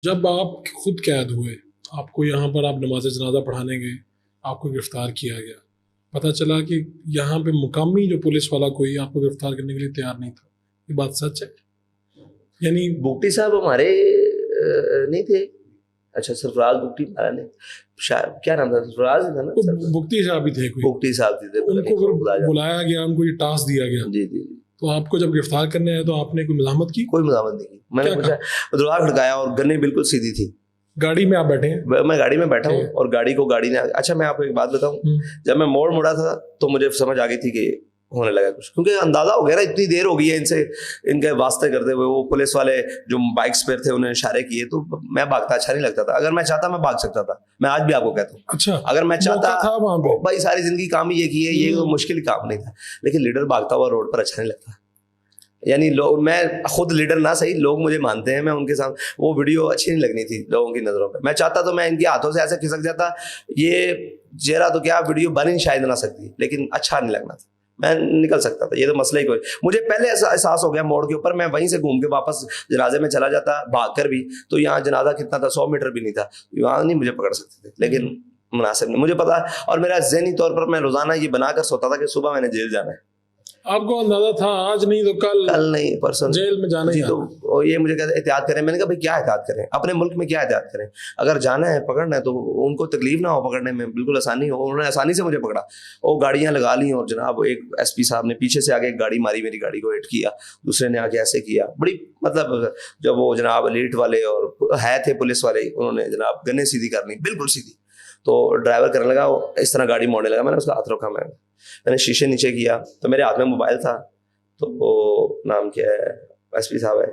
جب آپ خود قید ہوئے, آپ کو یہاں پر آپ نماز جنازہ پڑھانے گئے, آپ کو گرفتار کیا گیا, پتہ چلا کہ یہاں پہ مقامی جو پولیس والا کوئی آپ کو گرفتار کرنے کے لیے تیار نہیں تھا, یہ بات سچ ہے؟ یعنی بگٹی صاحب ہمارے نہیں تھے. اچھا سرفراز بگٹی ہمارا نہیں, کیا نام تھا, سرفراز تھا نا, بگٹی صاحب بھی تھے کوئی, بگٹی صاحب تھے, ان کو بلایا گیا, ان کو یہ ٹاسک دیا گیا. جی جی. تو آپ کو جب گرفتار کرنے آئے تو آپ نے کوئی مزاحمت کی؟ کوئی مزاحمت نہیں کی. میں نے پوچھا, دروازہ کھڑکایا اور گنیں بالکل سیدھی تھی. گاڑی میں آپ بیٹھے ہیں؟ میں گاڑی میں بیٹھا ہوں اور گاڑی کو گاڑی نے, اچھا میں آپ کو ایک بات بتاؤں, جب میں موڑ مڑا تھا تو مجھے سمجھ آ گئی تھی کہ ہونے لگا کچھ, کیونکہ اندازہ ہو گیا نا, اتنی دیر ہو گئی ہے ان سے, ان کے واسطے کرتے ہوئے. وہ پولیس والے جو بائکس پہ تھے انہوں نے اشارے کیے, تو میں بھاگتا اچھا نہیں لگتا تھا. اگر میں چاہتا میں بھاگ سکتا تھا, میں آج بھی آپ کو کہتا ہوں. اچھا, اگر میں چاہتا وہاں پہ بھائی ساری زندگی کام ہی یہ کی ہے, یہ مشکل کام نہیں تھا, لیکن لیڈر بھاگتا ہوا روڈ پر اچھا نہیں لگتا. یعنی لوگ, میں خود لیڈر نہ صحیح, لوگ مجھے مانتے ہیں, میں ان کے ساتھ, وہ ویڈیو اچھی نہیں لگنی تھی لوگوں کی نظروں پہ. میں چاہتا تو میں ان کے ہاتھوں سے ایسے کھسک جاتا, یہ چہرہ تو کیا ویڈیو بن ہی شاید نہ سکتی, لیکن اچھا نہیں لگنا تھا, میں نکل سکتا تھا. یہ تو مسئلہ ہی کوئی, مجھے پہلے ایسا احساس ہو گیا موڑ کے اوپر, میں وہیں سے گھوم کے واپس جنازے میں چلا جاتا بھاگ کر بھی, تو یہاں جنازہ کتنا تھا, 100 میٹر بھی نہیں تھا, وہاں نہیں مجھے پکڑ سکتے تھے. لیکن مناسب نہیں, مجھے پتا, اور میرا ذہنی طور پر میں روزانہ یہ بنا کر سوتا تھا کہ صبح میں نے جیل جانا ہے. آپ کو اندازہ تھا آج نہیں تو کل نہیں پرسن جیل میں جانا جی. ہی. تو یہ مجھے کہتے احتیاط کریں. میں نے کہا بھائی کیا احتیاط کریں, اپنے ملک میں کیا احتیاط کریں, اگر جانا ہے پکڑنا ہے تو ان کو تکلیف نہ ہو پکڑنے میں, بالکل آسانی ہو. انہوں نے آسانی سے مجھے پکڑا, وہ گاڑیاں لگا لی, اور جناب ایک ایس پی صاحب نے پیچھے سے آگے ایک گاڑی ماری, میری گاڑی کو ہٹ کیا, دوسرے نے آگے ایسے کیا, بڑی مطلب جب وہ جناب لیٹ والے اور ہے تھے پولیس والے, انہوں نے جناب گنے سیدھی کرنی بالکل سیدھی, تو ڈرائیور کرنے لگا, اس طرح گاڑی موڑنے لگا. میں نے اس کا ہاتھ روکا, میں نے شیشے نیچے کیا, تو میرے ہاتھ میں موبائل تھا. تو وہ نام کیا ہے, ایس پی صاحب ہے,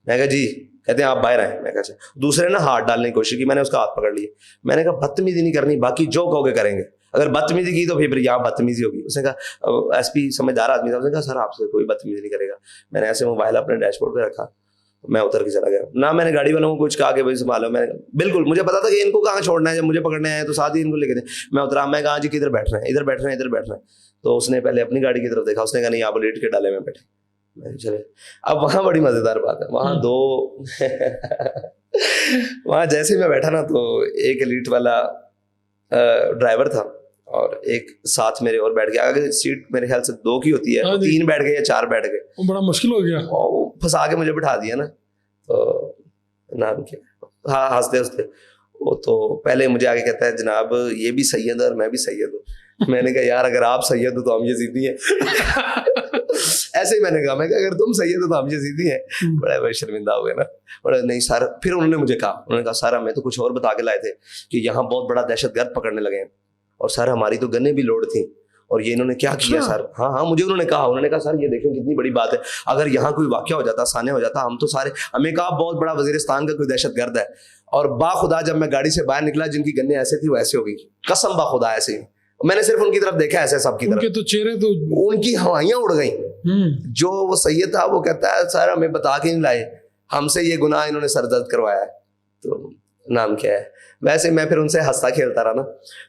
میں کہا جی, کہتے ہیں آپ باہر آئے. میں کہا اچھا. دوسرے نے ہاتھ ڈالنے کی کوشش کی, میں نے اس کا ہاتھ پکڑ لیا. میں نے کہا بدتمیزی نہیں کرنی, باقی جو کہو گے کریں گے, اگر بدتمیزی کی تو پھر یہاں بدتمیزی ہوگی. اس نے کہا, ایس پی سمجھدار آدمی تھا, اس نے کہا سر آپ سے کوئی بدتمیزی نہیں کرے گا. میں نے ایسے موبائل اپنے ڈیش بورڈ پہ رکھا, میں اتر کے چلا گیا. نہ میں نے گاڑی والوں کو کچھ کہا کہ بھائی سنبھالو, میں نے بالکل, مجھے پتا تھا کہ ان کو کہاں چھوڑنا ہے, جب مجھے پکڑنے آئے تو ساتھ ہی ان کو لے کے دیں. میں اترا, میں کہا جی کدھر بیٹھ رہے ہیں, ادھر بیٹھ رہے ہیں, ادھر بیٹھ رہے ہیں. تو اس نے پہلے اپنی گاڑی کی طرف دیکھا, اس نے کہا نہیں آپ لیٹ کے ڈالے میں بیٹھے. چلے, اب وہاں بڑی مزیدار بات ہے, وہاں دو وہاں جیسے میں بیٹھا نا, تو ایک ایلیٹ والا ڈرائیور تھا اور ایک ساتھ میرے اور بیٹھ گیا. اگر سیٹ میرے خیال سے 2 کی ہوتی ہے, 3 بیٹھ گئے یا 4 بیٹھ گئے, بڑا مشکل ہو گیا, وہ پھنسا کے مجھے بٹھا دیا نا. تو نام کیا, ہاں ہنستے ہنستے, وہ تو پہلے مجھے آگے کہتا ہے جناب یہ بھی سید ہے اور میں بھی سید ہوں. میں نے کہا یار اگر آپ سید ہو تو ہم یزیدی ہیں. ایسے ہی میں نے کہا, میں کہ اگر تم سید ہو تو ہم یزیدی ہیں. بڑے شرمندہ ہو گئے نا, بڑے نہیں سر. پھر انہوں نے مجھے کہا, انہوں نے کہا سر ہمیں تو کچھ اور بتا کے لائے تھے کہ یہاں بہت بڑا دہشت گرد پکڑنے لگے ہیں, اور سر ہماری تو گنیں بھی لوڈ تھیں, اور یہ انہوں نے کیا کیا سر. ہاں ہاں مجھے انہوں نے کہا سر یہ دیکھیں کتنی بڑی بات ہے, اگر یہاں کوئی واقعہ ہو جاتا, سانحہ ہو جاتا, ہم تو سارے, ہمیں کہا بہت بڑا وزیرستان کا کوئی دہشت گرد ہے. اور باخدا جب میں گاڑی سے باہر نکلا, جن کی گنیں ایسے تھی وہ ایسے ہو گئی, قسم باخدا ایسے ہی. میں نے صرف ان کی طرف دیکھا ایسے, سب کی طرف, ان کے تو چہرے تو, ان کی ہوائیاں اڑ گئیں. جو وہ سید تھا وہ کہتا ہے سر ہمیں بتا کے نہیں لائے, ہم سے یہ گناہ انہوں نے سرزد کروایا ہے. تو نام کیا ہے, ویسے میں پھر ان سے ہنستا کھیلتا رہا نا.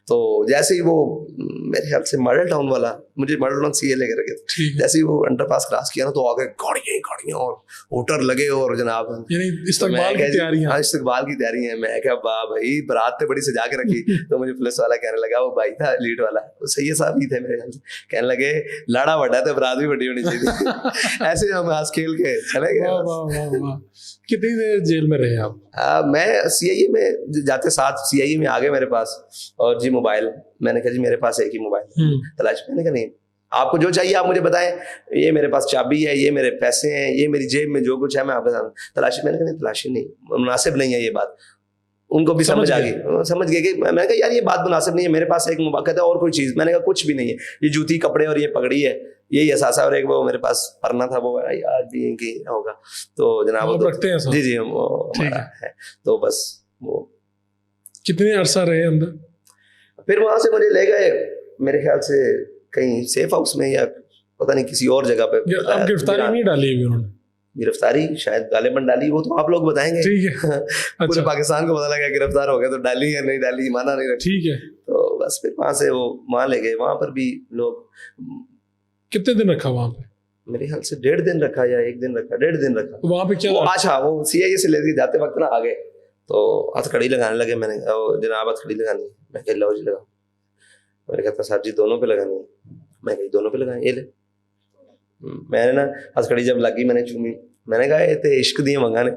تو جیسے ہی وہ میرے خیال سے ماڈل ٹاؤن والا, مجھے ماڈل ٹاؤن سی اے لے کے رکھے تھے, جیسے ہی وہ انڈر پاس کراس کیا نا, تو آگے گاڑیاں اور ہوٹر لگے, اور جناب استقبال کی تیاری ہے. استقبال کی تیاری ہے. میں کہا واہ بھائی برات تو بڑی سجا کے رکھی. تو مجھے پولیس والا کہنے لگا, وہ بھائی تھا لیڈ والا, سید صاحب ہی تھے میرے خیال سے, کہنے لگے لاڑا بڑا تو برات بھی بڑی ہونی چاہیے. ایسے ہم ہنس کھیل کے چلے گئے. کتنی دیر جیل میں رہے آپ؟ میں سی آئی اے میں جاتے ساتھ سی آئی اے میں آ گئے میرے پاس, اور جی موبائل, میں نے کہا جی میرے پاس ایک ہی موبائل تلاش. میں نے کہا نہیں آپ کو جو چاہیے آپ مجھے بتائیں, یہ میرے پاس چابی ہے, یہ میرے پیسے ہیں, یہ میری جیب میں جو کچھ ہے میں آپ کے ساتھ تلاشی. میں نے کہا نہیں تلاشی نہیں, مناسب نہیں ہے یہ بات. ان کو بھی سمجھ آ گئی, سمجھ گئے کہ میں نے کہا یار یہ بات مناسب نہیں ہے, میرے پاس ایک موبائل ہے اور کوئی چیز. میں نے کہا کچھ بھی نہیں ہے, یہ جوتی کپڑے اور یہ پگڑی ہے, یہی اثاثہ, اور ایک وہ میرے پاس پرنا تھا, وہ آج بھی ان کی ہوگا. تو جناب جی جی ہے. تو بس وہ کتنے عرصہ رہے اندر؟ پھر وہاں سے مجھے لے گئے میرے خیال سے کہیں سیف ہاؤس میں, یا پتہ نہیں کسی اور جگہ پہ. آپ گرفتاری نہیں ڈالی ہوئی انہوں نے؟ گرفتاری شاید غالباً ڈالی, وہ تو آپ لوگ بتائیں گے. ٹھیک ہے, پورے پاکستان کو پتا لگا گرفتار ہو گیا تو ڈالی یا نہیں ڈالی, مانا نہیں رکھی. ٹھیک ہے. تو بس پھر وہاں سے وہ وہاں لے گئے. وہاں پر بھی لوگ. کتنے دن رکھا وہاں پہ؟ میرے خیال سے 1.5 دن رکھا یا 1 دن رکھا, 1.5 دن رکھا. وہاں پہ کیا اچھا وہ سی آئی اے سے لے کے جاتے وقت نا آگے تو ہتھکڑی لگانے لگے. میں نے کہا جناب ہتھکڑی لگانی ہے. میں کہ لو جی لگاؤ. میں نے کہا صاحب جی دونوں پہ لگانی ہے. میں کہ دونوں پہ لگائیں. یہ لے. میں نے نا ہتھکڑی جب لگی میں نے چومی. میں نے کہا یہ تو عشق دی منگا نے.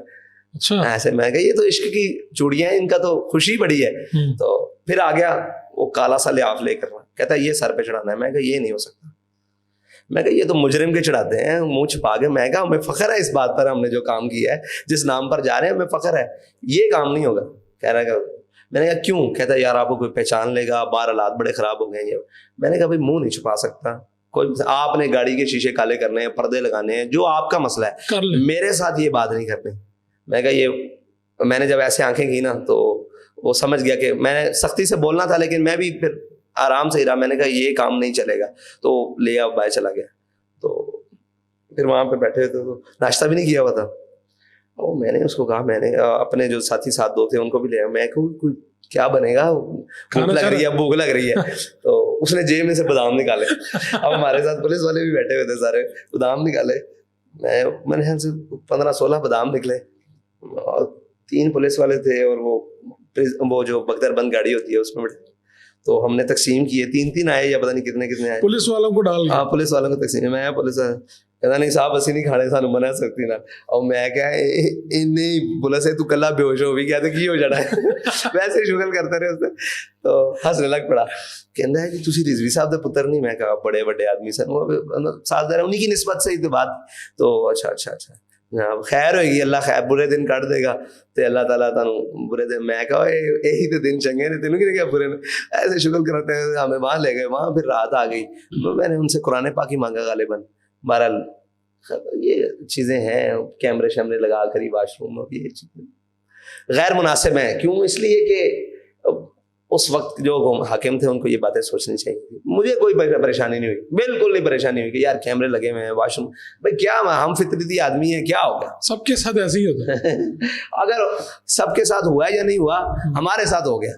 اچھا ایسے میں کہا یہ تو عشق کی چوڑیاں ہیں, ان کا تو خوشی بڑی ہے. تو پھر آ گیا وہ کالا سا لحاف لے کر, کہتا ہے یہ سر پہ چڑھانا ہے. میں کہا یہ نہیں ہو سکتا. میں کہا یہ تو مجرم کے چڑھاتے ہیں منہ چھپا کے. میں کہا ہمیں فخر ہے اس بات پر, ہم نے جو کام کیا ہے, جس نام پر جا رہے ہیں ہمیں فخر ہے. یہ کام نہیں ہوگا. کہہ رہا ہے. میں نے کہا کیوں؟ کہتا ہے یار آپ کو کوئی پہچان لے گا, باہر حالات بڑے خراب ہو گئے ہیں. میں نے کہا بھائی منہ نہیں چھپا سکتا کوئی. آپ نے گاڑی کے شیشے کالے کرنے ہیں, پردے لگانے ہیں, جو آپ کا مسئلہ ہے, میرے ساتھ یہ بات نہیں کرنی. میں کہا یہ میں نے جب ایسے آنکھیں کی نا تو وہ سمجھ گیا کہ میں نے سختی سے بولنا تھا, لیکن میں بھی پھر آرام سے ہی رہا. میں نے کہا یہ کام نہیں چلے گا, تو لے آؤ باہر چلا گیا. تو پھر وہاں پہ بیٹھے ہوئے تو ناشتہ بھی نہیں کیا ہوا تھا. اور میں نے اس کو کہا, میں نے اپنے جو ساتھی ساتھ دو تھے ان کو بھی لے آیا. میں کہوں کوئی کیا بنے گا, بھوک لگ رہی ہے, بھوک لگ رہی ہے. تو اس نے جیب میں سے بادام نکالے. اب ہمارے ساتھ پولیس والے بھی بیٹھے ہوئے تھے سارے, بادام نکالے. میں نے یہاں سے 15-16 بادام نکلے, اور 3 پولیس والے تھے, اور وہ جو بختر بند گاڑی ہوتی ہے اس میں بیٹھے. تو ہم نے تقسیم کیے, 3 آئے یا پتہ نہیں کتنے آئے. پولیس والوں کو ڈال. ہاں پولیس والوں کو تقسیم. میں پولیس کہتا نہیں صاحب اسی نہیں کھانے, سانو منع سکتی نا. اور میں کیا نہیں بولا سے تو کلا بے ہوش ہو بھی گیا تو کی ہو جانا ہے. ویسے شغل کرتے رہے اس نے. تو ہنسنے لگ پڑا. کہنا ہے کہ تسی رضوی صاحب دے پتر نہیں. میں کہا بڑے بڑے آدمی سن, ساتھ دار انہیں کی نسبت سے ہی تو بات. تو اچھا خیر ہوئے گی, اللہ خیر برے دن کٹ دے گا تے اللہ تعالیٰ تانوں برے دن. میں کہا یہی تو دن چنگے نے, تینوں کی کیا برے نے. ایسے شغل کراتے ہیں. ہمیں وہاں لے گئے, وہاں پھر رات آ گئی. میں نے ان سے قرآن پاک ہی مانگا غالباً. بہرحال یہ چیزیں ہیں, کیمرے شیمرے لگا کر ہی واش روم, اور یہ چیزیں غیر مناسب ہیں. کیوں؟ اس لیے کہ اس وقت جو حاکم تھے ان کو یہ باتیں سوچنی چاہیے تھی. مجھے کوئی پریشانی نہیں ہوئی, بالکل نہیں پریشانی ہوئی کہ یار کیمرے لگے ہوئے ہیں واش روم. بھائی کیا ہم فطرتی آدمی ہیں, کیا ہو گیا؟ سب کے ساتھ ایسے ہی ہوتا ہے. اگر سب کے ساتھ ہوا یا نہیں ہوا, ہمارے ساتھ ہو گیا.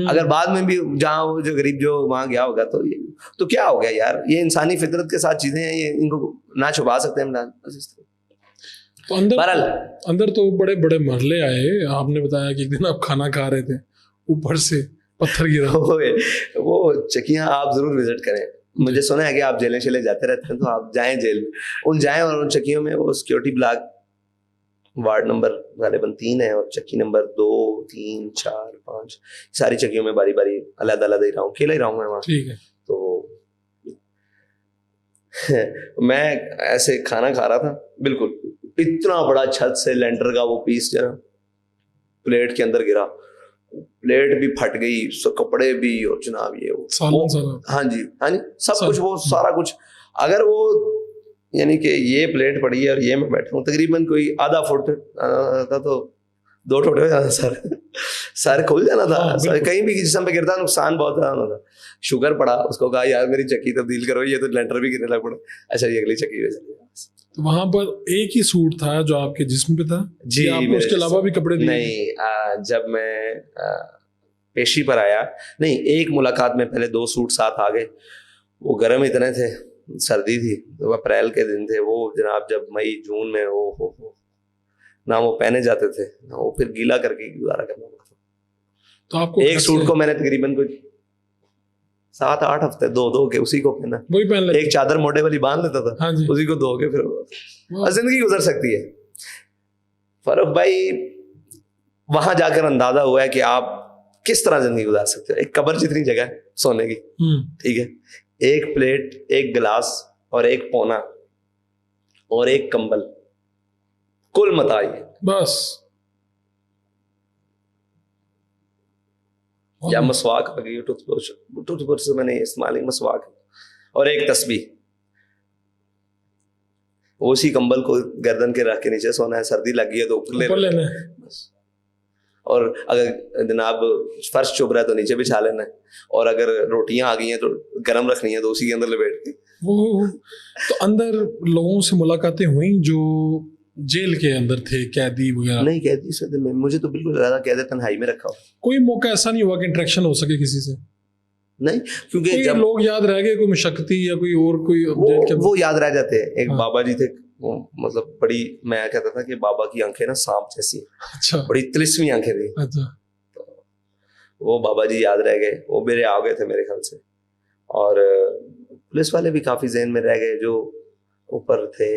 اگر بعد میں بھی جہاں وہ جو غریب جو وہاں گیا ہوگا تو کیا ہو گیا یار. یہ انسانی فطرت کے ساتھ چیزیں ہیں, یہ ان کو نہ چھپا سکتے ہیں. تو اندر تو بڑے بڑے مرحلے آئے. آپ نے بتایا کہ ایک دن آپ کھانا کھا رہے تھے, اوپر سے پتھر گرا. وہ چکیاں آپ ضرور وزٹ کریں. مجھے سنا ہے کہ آپ جیلیں شیلیں جاتے رہتے ہیں, تو آپ جائیں جیل میں, جائیں اور ان چکیوں میں وہ سیکورٹی بلاک وارڈ نمبر غالباً 3 ہے, اور چکی نمبر 2, 3, 4, 5 ساری چکیوں میں باری باری علیحدہ علیحدہ ہی رہا ہوں, اکیلا ہی رہا ہوں میں وہاں. ٹھیک ہے. تو میں ایسے کھانا کھا رہا تھا, بالکل اتنا بڑا چھت سے لینٹر کا وہ پیس جو ہے پلیٹ کے اندر گرا. پلیٹ بھی پھٹ گئی, کپڑے بھی, اور جناب یہ ہاں جی سب کچھ, وہ سارا کچھ. اگر وہ یعنی کہ یہ پلیٹ پڑی ہے اور یہ میں بیٹھا ہوں, تقریباً کوئی آدھا فٹ تھا, تو 2 ٹوٹے ہو جانا, سر کھل جانا تھا. کہیں بھی جسم پہ گرتا نقصان بہت زیادہ ہونا تھا. شوگر پڑا, اس کو کہا یار میری چکی تبدیل کرو, یہ تو لینٹر بھی گرنے لگ پڑا. اچھا یہ اگلی چکی پہ چلی. وہاں پر ایک ہی سوٹ تھا جو آپ کے جسم پہ تھا جی, آپ کو اس کے علاوہ بھی کپڑے دیے؟ نہیں, جب میں پیشی پر آیا, نہیں, ایک ملاقات میں پہلے 2 سوٹ ساتھ آ گئے. وہ گرم اتنے تھے, سردی تھی, وہ اپریل کے دن تھے وہ جناب, جب مئی جون میں وہ نہ وہ پہنے جاتے تھے, نہ وہ پھر گیلا کر کے گزارا کرنا پڑتا. تو آپ کو ایک سوٹ کو میں نے تقریباً کوئی 7-8 ہفتے دو کے اسی کو پہنا, وہی پہن لیتے. ایک چادر موٹے والی باندھ لیتا تھا, اسی کو دھو کے پھر زندگی گزر سکتی ہے. فاروق بھائی وہاں جا کر اندازہ ہوا ہے کہ آپ کس طرح زندگی گزار سکتے ہو. ایک قبر جتنی جگہ ہے سونے کی, ٹھیک ہے, ایک پلیٹ, ایک گلاس, اور ایک پونا, اور ایک کمبل, کل متاع بس. یا مسواک آ گئی, ٹوتھ برش سے میں نے استعمال, مسواک, اور ایک تسبیح. اسی کمبل کو گردن کے رکھ کے نیچے سونا ہے, سردی لگ گئی ہے تو اوپر لینا ہے بس. اور اگر جناب فرش چبھ رہا ہے تو نیچے بچھا لینا ہے, اور اگر روٹیاں آ گئی ہیں تو گرم رکھنی ہے تو اسی کے اندر لپیٹ کے. تو اندر لوگوں سے ملاقاتیں ہوئیں جو جیل کے اندر تھے, قیدی وغیرہ؟ نہیں, قیدی سے مجھے تو بالکل زیادہ قید تنہائی میں رکھا ہو. کوئی موقع ایسا نہیں ہوا کہ انٹریکشن ہو سکے کسی سے؟ نہیں, کیونکہ جب لوگ یاد رہ گئے, کوئی مشقتی یا کوئی اور کوئی وہ یاد رہ جاتے ہیں. ایک بابا جی تھے وہ مطلب بڑی, میں کہتا تھا کہ بابا کی آنکھیں نا سانپ جیسی ہیں, اچھا بڑی تلسمی آنکھیں تھی. اچھا. وہ بابا جی یاد رہ گئے, وہ میرے آ گئے تھے میرے خیال سے. اور پولیس والے بھی کافی ذہن میں رہ گئے جو اوپر تھے.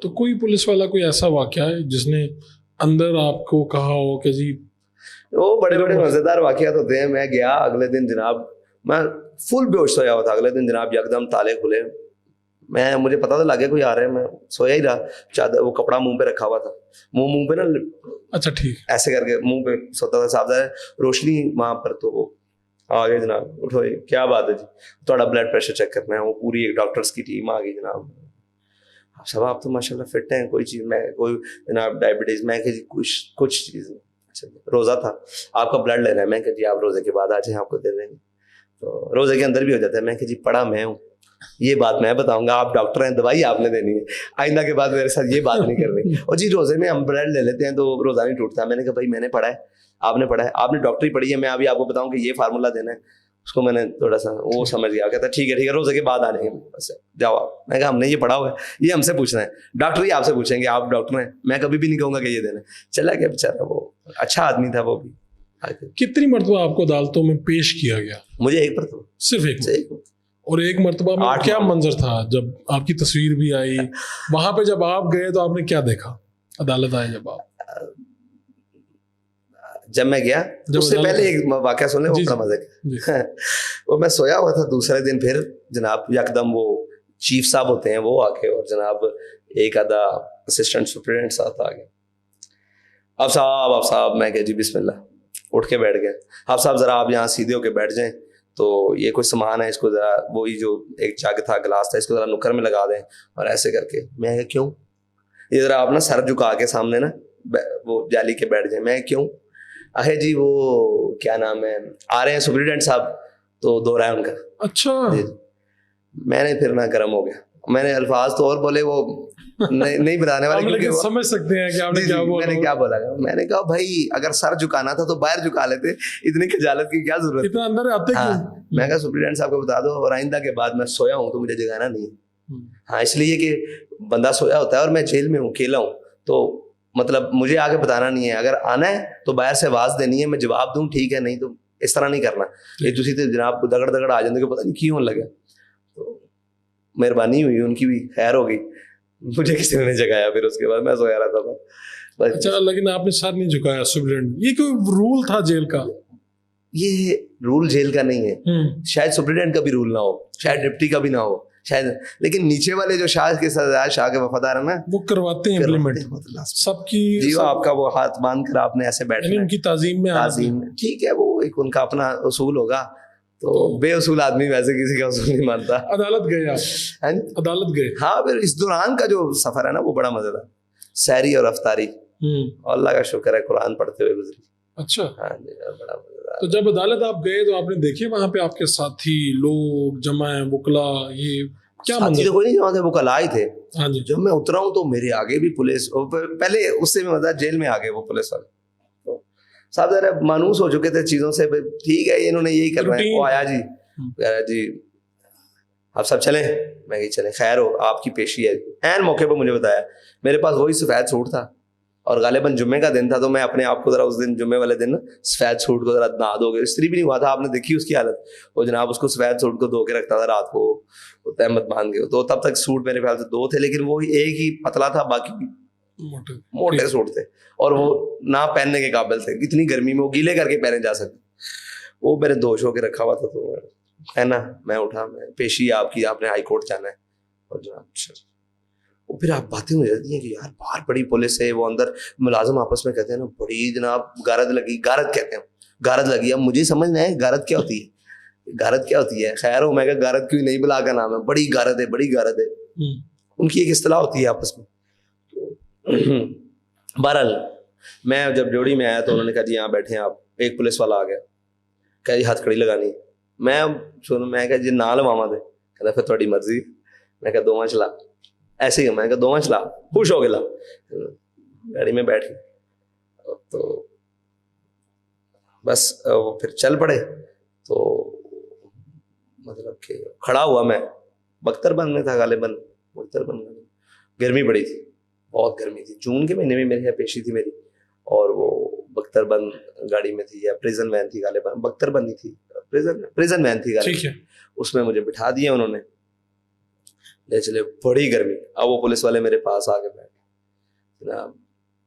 تو کوئی پولیس والا کوئی ایسا واقعہ ہے جس نے اندر آپ کو کہا ہو کہ جی؟ وہ بڑے بڑے مزیدار واقعات ہوتے ہیں. میں گیا اگلے دن جناب, میں فل بے ہوش سویا ہوا تھا. اگلے دن جناب یکدم تالے کھلے, مجھے پتا تو لگا کوئی آ رہا ہے, میں سویا ہی رہا. چادر وہ کپڑا منہ پہ رکھا ہوا تھا, منہ پہ نا اچھا ٹھیک ایسے کر کے منہ پہ سوتا تھا. صاحب روشنی وہاں پر, تو وہ آ گئے جناب, اٹھو کیا بات ہے جی, تھوڑا بلڈ پریشر چیک کرنا ہے. وہ پوری ایک ڈاکٹرس کی ٹیم آ گئی جناب. صاحب آپ تو ماشاء اللہ فٹ ہیں, کوئی چیز میں کوئی جناب ڈائبٹیز, میں کہ جی کچھ چیز نہیں. اچھا روزہ تھا, آپ کا بلڈ لینا ہے. میں کہ جی آپ روزے کے بعد آ جائیں, آپ کو دے دیں گے. تو روزے کے اندر بھی ہو جاتا ہے. میں کہ جی پڑھا میں ہوں, یہ بات میں بتاؤں گا, آپ ڈاکٹر ہیں, دوائی آپ نے دینی ہے, آئندہ کے بعد میرے ساتھ یہ بات نہیں کرنی. اور جی روزے میں ہم بلڈ لے لیتے ہیں تو روزہ نہیں ٹوٹتا. میں نے کہا بھائی میں نے پڑھا ہے, آپ نے پڑھا ہے, آپ نے ڈاکٹری پڑھی ہے, میں ابھی آپ کو بتاؤں کہ یہ فارمولا دینا ہے. اس کو میں نے تھوڑا سا وہ سمجھ گیا, کہتا ٹھیک ہے روزے کے بعد آ جائیں گے, بس جاؤ آپ. میں کہا ہم نے یہ پڑھا ہوا ہے, یہ ہم سے پوچھنا ہے, ڈاکٹر ہی آپ سے پوچھیں گے, آپ ڈاکٹر ہیں, میں کبھی بھی نہیں کہوں گا کہ یہ دینا. چلا گیا بیچارہ, وہ اچھا آدمی تھا وہ بھی. کتنی مرتبہ آپ کو عدالتوں میں پیش کیا گیا؟ مجھے ایک پر تو صرف ایک. اور ایک مرتبہ میں کیا منظر تھا جب آپ کی تصویر بھی آئی وہاں پہ؟ جب آپ گئے تو آپ نے کیا دیکھا عدالت آئے جب آپ؟ جب میں گیا اس سے پہلے ایک واقعہ سنیں, وہ بڑا مزے کا. وہ میں سویا ہوا تھا, دوسرے دن پھر جناب یکدم وہ چیف صاحب ہوتے ہیں وہ آ کے, اور جناب ایک آدھا اسسٹنٹ سپرنٹینڈنٹ ساتھ آ گئے. اب صاحب میں کہ جی بسم اللہ, اٹھ کے بیٹھ گئے. اب صاحب ذرا آپ یہاں سیدھے ہو کے بیٹھ جائیں, تو یہ کوئی سامان ہے, اس کو ذرا وہی جو ایک جگ تھا, گلاس تھا, اس کو ذرا نکر میں لگا دیں. اور ایسے کر کے میں کہ کیوں, یہ ذرا آپ نا سر جھکا کے سامنے نا وہ جالی کے بیٹھ جائیں. میں کیوں, اہے جی وہ کیا نام ہے, آ رہے ہیں سپرنٹینڈنٹ صاحب, تو دو رہا ہے ان کا. اچھا. میں نے پھر نہ گرم ہو گیا, میں نے الفاظ تو اور بولے, وہ نہیں بتانے والے, سمجھ سکتے ہیں کہ آپ نے کیا بولا. میں نے کیا بولا, میں نے کہا بھائی اگر سر جھکانا تھا تو باہر جھکا لیتے, اتنی خجالت کی کیا ضرورت, اتنا اندر آتے کیوں. میں کہا سپرنٹینڈنٹ صاحب کو بتا دو, اور آئندہ کے بعد میں سویا ہوں تو مجھے جگانا نہیں ہے. ہاں اس لیے کہ بندہ سویا ہوتا ہے اور میں جیل میں ہوں, اکیلا ہوں, تو مطلب مجھے آگے بتانا نہیں ہے. اگر آنا ہے تو باہر سے آواز دینی ہے, میں جواب دوں ٹھیک ہے, نہیں تو اس طرح نہیں کرنا. یہ دوسری تو جناب دگڑ آ جاتے کہ پتہ نہیں کیوں لگا. تو مہربانی ہوئی, ان کی بھی خیر ہو گئی, مجھے کسی نے نہیں جگایا. پھر اس کے بعد میں سویا رہتا تھا. اچھا, لیکن آپ نے سر نہیں جھکایا سپرنٹینڈنٹ, یہ کوئی رول تھا جیل کا؟ یہ رول جیل کا نہیں ہے, شاید سپرنٹینڈنٹ کا بھی رول نہ ہو, شاید ڈپٹی کا بھی نہ ہو شاید, لیکن نیچے والے جو شاہ کے سردار, شاہ کے وفادار ہیں نا, وہ کرواتے ہیں امپلیمنٹ سب کی. جی وہ آپ کا وہ ہاتھ باندھ کر آپ نے ایسے بیٹھنا, ان کی تعظیم میں ٹھیک ہے, وہ ایک ان کا اپنا اصول ہوگا. تو بے اصول آدمی ویسے کسی کا اصول نہیں مانتا. عدالت گئے آپ؟ عدالت گئے. ہاں, پھر اس دوران کا جو سفر ہے نا وہ بڑا مزے دار, سحری اور افطاری, اللہ کا شکر ہے قرآن پڑھتے ہوئے گزری. اچھا. ہاں جی, بڑا مزیدار. تو جب عدالت آپ گئے تو آپ نے دیکھے وہاں پہ آپ کے ساتھی لوگ جمع ہیں, وکلا, یہ کیا ساتھی تو کوئی نہیں جمع تھے, وکلا ہی تھے. ہاں جی. جب میں اترا ہوں تو میرے آگے بھی پولیس, پہلے اس سے مزہ جیل میں آگے وہ پولیس والے صاحب ذرا مانوس ہو چکے تھے چیزوں سے, ٹھیک ہے انہوں نے یہی کرنا ہے. وہ آیا جی, کہہ رہا جی آپ سب چلیں. میں کہ چلیں, خیر ہو آپ کی پیشی ہے. عین موقع پہ مجھے بتایا, میرے پاس وہی سفید سوٹ تھا, اور غالباً جمعے کا دن تھا, تو میں اپنے آپ کو ذرا اس دن جمعے والے دن سفید سوٹ کو ذرا نہا دو گے, استری بھی نہیں ہوا تھا, آپ نے دیکھی اس کی حالت, وہ جناب اس کو سفید سوٹ کو دھو کے رکھتا تھا رات کو تہمت باندھ کے. تو تب تک سوٹ میرے خیال سے دو تھے, لیکن وہ ایک ہی پتلا تھا, باقی موٹے سوٹ تھے, اور وہ نہ پہننے کے قابل تھے. اتنی گرمی میں وہ گیلے کر کے پہنے جا سکتے, وہ میرے دوش ہو کے رکھا ہوا تھا. تو ہے نا, میں اٹھا, میں پیشی آپ کی, آپ نے ہائی کورٹ جانا ہے. اور جناب وہ پھر آپ باتیں ہو جاتی ہیں کہ یار باہر بڑی پولیس ہے, وہ اندر ملازم آپس میں کہتے ہیں نا بڑی جناب گارد لگی, گارد کہتے ہیں, گارد لگی. اب مجھے سمجھنا ہے گارد کیا ہوتی ہے, گارد کیا ہوتی ہے. خیر ہو, میں کہ گارد کیوں نہیں, بلا کا نام ہے, بڑی گارد ہے, بڑی گارد ہے, ان کی ایک اصطلاح ہوتی ہے آپس میں. بہرحال میں جب جوڑی میں آیا تو انہوں نے کہا جی یہاں بیٹھے ہیں آپ. ایک پولیس والا آ گیا, کہا جی ہتھ کڑی لگانی. میں کہا جی نہ لواما دے, کہتا پھر تھوڑی مرضی. میں کہا دو چلا, ایسے ہی میں کہا دو چلا, خوش ہو گیا. گاڑی میں بیٹھ گئے تو بس وہ پھر چل پڑے. تو مطلب کہ کھڑا ہوا, میں بختر بند میں تھا غالباً, بختر بند گرمی بڑی تھی, بہت گرمی تھی. جون کے مہینے میں میرے یہاں پیشی تھی میری, اور وہ بختر بند گاڑی میں تھی یا پریزن وین تھی غالباً, بختر بند ہی تھی, پریزن وین تھی غالباً. اس میں مجھے بٹھا دیا انہوں نے, لے چلے, بڑی گرمی. اب وہ پولیس والے میرے پاس آ کے بیٹھے, جناب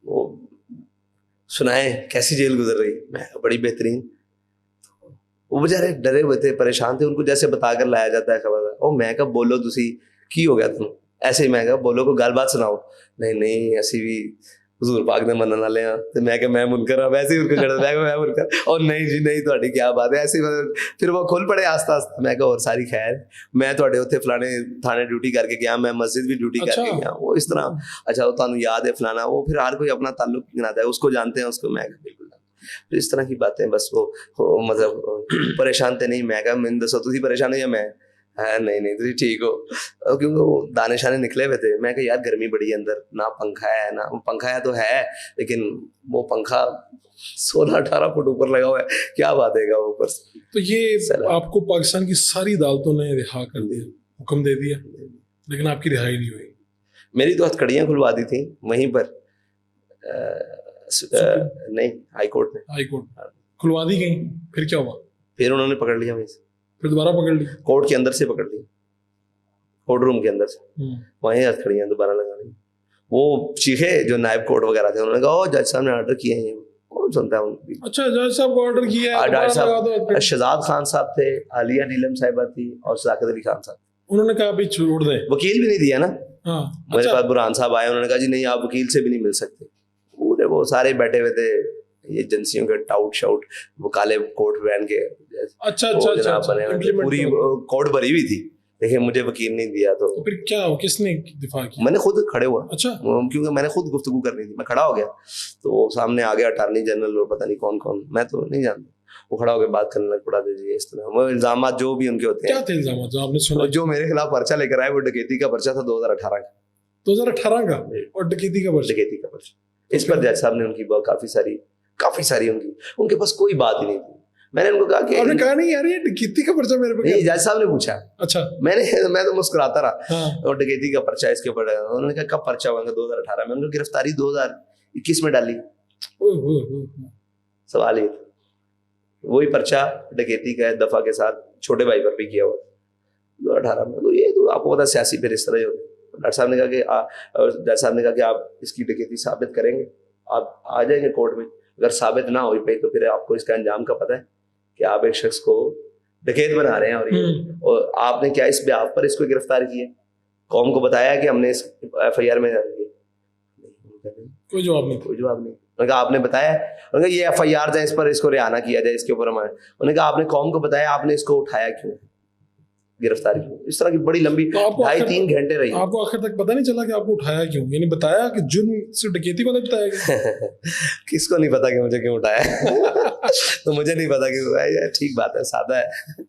وہ سنائیں کیسی جیل گزر رہی. میں بڑی بہترین. وہ بیچارے ڈرے ہوئے تھے, پریشان تھے, ان کو جیسے بتا کر لایا جاتا ہے خبر. او میں کہا بولو تسی کی ہو گیا تم, ایسے ہی میں کہا بولو کوئی گل بات سناؤ. نہیں ایسی بھی حضور پاک نے منن والے ہیں. تو میں کہ میں منکر ہوں, ویسے ہی ان کو چڑھا, میں منکر. اور نہیں جی نہیں تہاڈی کیا بات ہے, ایسے پھر وہ کھل پڑے آہستہ آہستہ. میں کہا اور ساری خیر, میں تہاڈے اوتھے فلانے تھانے ڈیوٹی کر کے گیا, میں مسجد بھی ڈیوٹی کر کے گیا. وہ اس طرح اچھا وہ تانوں یاد ہے فلانا, وہ پھر ہر کوئی اپنا تعلق گناتا ہے, اس کو جانتے ہیں اس کو. میں بالکل پھر اس طرح کی باتیں, بس وہ مطلب پریشان تھے. نہیں میں کہا میں دسو تسی پریشان ہو یا میں, نہیں تھی ٹھیک ہو, کیونکہ وہ دانے شانے نکلے ہوئے تھے. میں کہ یار گرمی بڑی ہے اندر, نہ پنکھا ہے, نہ پنکھا ہے تو ہے لیکن وہ پنکھا 16-18 فٹ اوپر لگا ہوا ہے, کیا بات ہے گا اوپر سے. تو یہ آپ کو پاکستان کی ساری عدالتوں نے رہا کر دیا, حکم دے دیا, لیکن آپ کی رہائی نہیں ہوئی. میری تو ہتھکڑیاں کھلوا دی تھیں وہیں پر, نہیں ہائی کورٹ کھلوا دی گئی. پھر کیا ہوا؟ پھر انہوں نے پکڑ لیا وہیں سے, پھر دوبارہ پکڑ لی کورٹ کے اندر سے پکڑ لی, کورٹ روم کے اندر سے, وہیں ہتھکڑیاں دوبارہ لگا لی. وہ چیخے جو نائب کورٹ وغیرہ تھے, انہوں نے کہا او جج صاحب نے آرڈر کیے ہیں. کون سنتا ہے ان کی. اچھا جج صاحب کو آرڈر کیا ہے. جج صاحب شہزاد خان صاحب تھے, عالیہ نیلم صاحبہ تھی, اور صداقت علی خان صاحب. انہوں نے کہا ابھی چھوڑ دیں, وکیل بھی نہیں دیا نا. میرے پاس برہان صاحب آئے, انہوں نے کہا جی نہیں آپ وکیل سے بھی نہیں مل سکتے. پورے وہ سارے بیٹھے ہوئے تھے ایجنسیوں کے ٹاؤٹ شاؤٹ, وہ کالے کوٹ پہن کے. اچھا پوری کوٹ بھری ہوئی تھی, لیکن مجھے وکیل نہیں دیا. تو پھر کیا ہو, کس نے دفاع کیا؟ میں نے خود کھڑے ہوا. اچھا, کیونکہ میں نے خود گفتگو کرنی تھی. میں کھڑا ہو گیا تو سامنے آ گیا اٹارنی جنرل اور پتہ نہیں کون کون, میں تو نہیں جانتا. وہ کھڑا ہو کے بات کرنے لگ پڑا. جی اس طرح وہ الزامات جو بھی ان کے ہوتے ہیں. کیا تھے الزامات جو آپ نے سنا؟ جو میرے خلاف پرچہ لے کر آئے وہ ڈکیتی کا پرچہ تھا 2018 کا. 2018 کا, اور ڈکیتی کا پرچہ. اس پر جج صاحب نے ان کی کافی ساری ان کے پاس کوئی بات ہی نہیں تھی. میں نے ان کو کہا کہ آپ نے کہا نہیں یار یہ ڈکیتی کا پرچہ میرے پہ. جج صاحب نے پوچھا. اچھا, میں تو مسکراتا رہا. اور ڈکیتی کا پرچہ اس کے اوپر, انہوں نے کہا کب پرچہ ہوا؟ 2018 میں. ان کو گرفتاری 2021 میں ڈالی. سوال یہ وہی پرچہ ڈکیتی کا دفعہ کے ساتھ چھوٹے بھائی پر بھی کیا ہوا 2018 میں. تو یہ تو آپ کو پتا سیاسی پھر اس طرح ہی ہوتا ہے. ڈاکٹر صاحب نے کہا کہ آپ اس کی ڈکیتی ثابت کریں گے, آپ آ جائیں گے کورٹ میں. اگر ثابت نہ ہوئی پائی تو پھر آپ کو اس کا انجام کا پتہ ہے کہ آپ ایک شخص کو ڈکیت بنا رہے ہیں, اور آپ نے کیا اس بیاف پر اس کو گرفتار کیا, قوم کو بتایا کہ ہم نے اس ایف آئی آر میں کوئی جواب نہیں. انہوں نے کہا آپ نے بتایا, انہوں نے کہا یہ ایف آئی آر جائے, اس پر اس کو رہا نہ کیا جائے, اس کے اوپر ہمارے. انہوں نے کہا آپ نے قوم کو بتایا, آپ نے اس کو اٹھایا کیوں, گرفتار کیوں؟ اس طرح کی بڑی لمبی 2.5-3 گھنٹے رہی. آپ کو آخر تک پتہ نہیں چلا کہ آپ کو اٹھایا کیوں, یعنی بتایا کہ جرم سے ڈکیتی والا بتایا گیا؟ کس کو نہیں پتا کہ مجھے کیوں اٹھایا؟ تو مجھے نہیں پتا کہ ٹھیک بات ہے, سادہ ہے,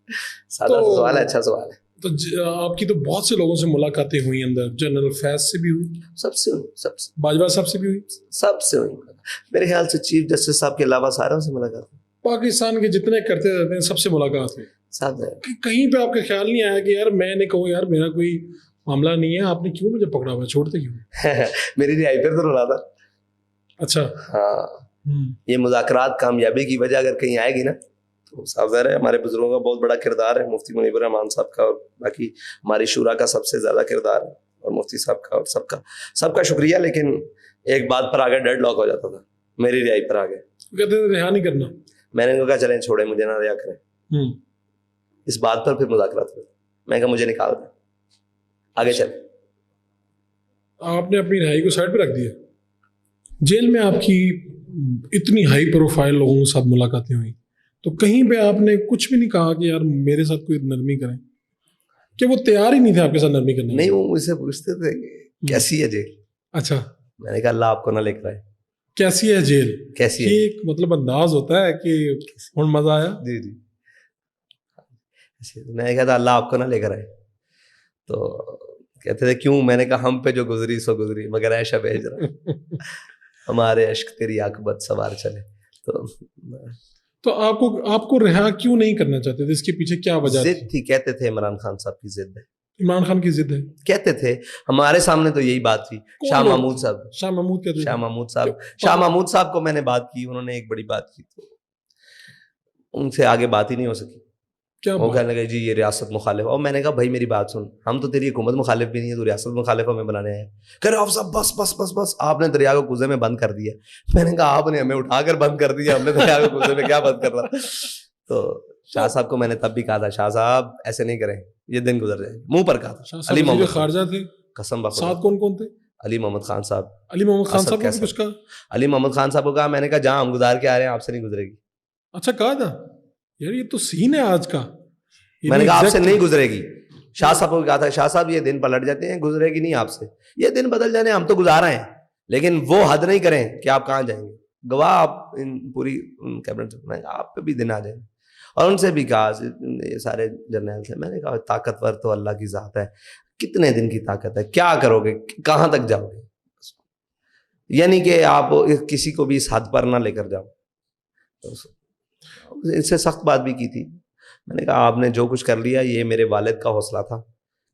سادہ سوال ہے, اچھا سوال ہے. تو آپ کی تو بہت سے لوگوں سے ملاقاتیں ہوئی اندر, جنرل فیض سے بھی ہوئی, سب سے باجوہ صاحب سے بھی ہوئی, سب سے ہوئی. میرے خیال سے چیف جسٹس صاحب کے علاوہ ساروں سے ملاقات. پاکستان کے جتنے کرتے رہتے ہیں سب سے ملاقات ہوئی. کہیں پہ آپ کا خیال نہیں آیا کہ یار میں نے کہوں یار میرا کوئی معاملہ نہیں ہے, آپ نے کیوں مجھے پکڑا ہوا, چھوڑتے کیوں؟ میری رہائی پر تو رہا تھا. اچھا ہاں, یہ مذاکرات کامیابی کی وجہ اگر کہیں آئے گی نا تو صاف ظاہر ہے ہمارے بزرگوں کا بہت بڑا کردار ہے, مفتی منیب الرحمان صاحب کا, اور باقی ہماری شورا کا سب سے زیادہ کردار ہے, اور مفتی صاحب کا, اور سب کا شکریہ. لیکن ایک بات پر آگے ڈیڈ لاک ہو جاتا تھا, میری رہائی پر آگے کہتے تھے رہا نہیں کرنا. میں نے کہا چلیں چھوڑیں, مجھے نہ رہا کریں. اس بات پر پھر مذاکرات ہوئے. میں کہا مجھے نکال دیں, آگے چلیں. آپ نے اپنی رہائی کو سائڈ پہ رکھ دیا. جیل میں آپ کی اتنی ہائی پروفائل لوگوں کے ساتھ ملاقاتیں ہوئی, تو کہیں پہ آپ نے کچھ بھی نہیں کہا کہ یار میرے ساتھ کوئی نرمی کریں, کہ وہ تیار ہی نہیں تھے آپ کے ساتھ نرمی کرنے؟ نہیں, وہ مجھ سے پوچھتے تھے کیسی ہے جیل. اچھا, میں نے کہا اللہ آپ کو نہ لے کر آئے. کیسی ہے جیل, کیسی ہے, ایک مطلب انداز ہوتا ہے کہ اور مزہ آیا. جی میں نے کہا تھا اللہ آپ کو نہ لے کر آئے. تو کہتے تھے کیوں؟ میں نے کہا ہم پہ جو گزری سو گزری, مگر ایشا بھیج رہا ہمارے عشق تیری عاقبت سوار چلے. تو آپ کو رہا کیوں نہیں کرنا چاہتے تھے؟ اس کے پیچھے کیا وجہ تھی؟ کہتے تھے عمران خان صاحب کی ضد ہے. عمران خان کی ضد ہے. کہتے تھے ہمارے سامنے تو یہی بات تھی. شاہ محمود صاحب, شاہ محمود کہتے شاہ محمود صاحب کو میں نے بات کی, انہوں نے ایک بڑی بات کی, تو ان سے آگے بات ہی نہیں ہو سکی. وہ کہنے لگے جی یہ ریاست مخالف. اور میں نے کہا بھائی میری بات سن, ہم تو تیری حکومت مخالف بھی نہیں ہے, تو ریاست مخالف ہمیں بنانے آئے. کہہ رہے صاحب بس بس بس بس, آپ نے دریا کو کوزے میں بند کر دیا. میں نے کہا آپ نے ہمیں اٹھا کر بند کر دیا, ہم نے دریا کو کوزے میں کیا بند کر رہا. تو شاہ صاحب کو میں نے تب بھی کہا تھا, شاہ صاحب ایسے نہیں کریں, یہ دن گزر جائے. منہ پر کہا تھا. علی محمد خارجہ تھے, قسم بخدا. ساتھ کون کون تھے؟ علی محمد خان صاحب. علی محمد خان صاحب کو کچھ کہا؟ علی محمد خان صاحب کو کہا, میں نے کہا جہاں ہم گزار کے آ رہے ہیں آپ سے نہیں گزرے گی. اچھا کہا تھا یار, یہ تو سین ہے آج کا. میں نے کہا آپ سے نہیں گزرے گی. شاہ صاحب کو کہا تھا, شاہ صاحب یہ دن پلٹ جاتے ہیں, گزرے گی نہیں آپ سے. یہ دن بدل جانے, ہم تو گزارا ہیں, لیکن وہ حد نہیں کریں کہ آپ کہاں جائیں گے. گواہ آپ پوری کیبنٹ سے, آپ پہ بھی دن آ جائیں. اور ان سے بھی کہا, یہ سارے جرنیل تھے, میں نے کہا طاقتور تو اللہ کی ذات ہے, کتنے دن کی طاقت ہے, کیا کرو گے, کہاں تک جاؤ گے. یعنی کہ آپ کسی کو بھی اس حد پر نہ لے کر جاؤ. اس سے سخت بات بھی کی تھی. میں نے کہا آپ نے جو کچھ کر لیا یہ میرے والد کا حوصلہ تھا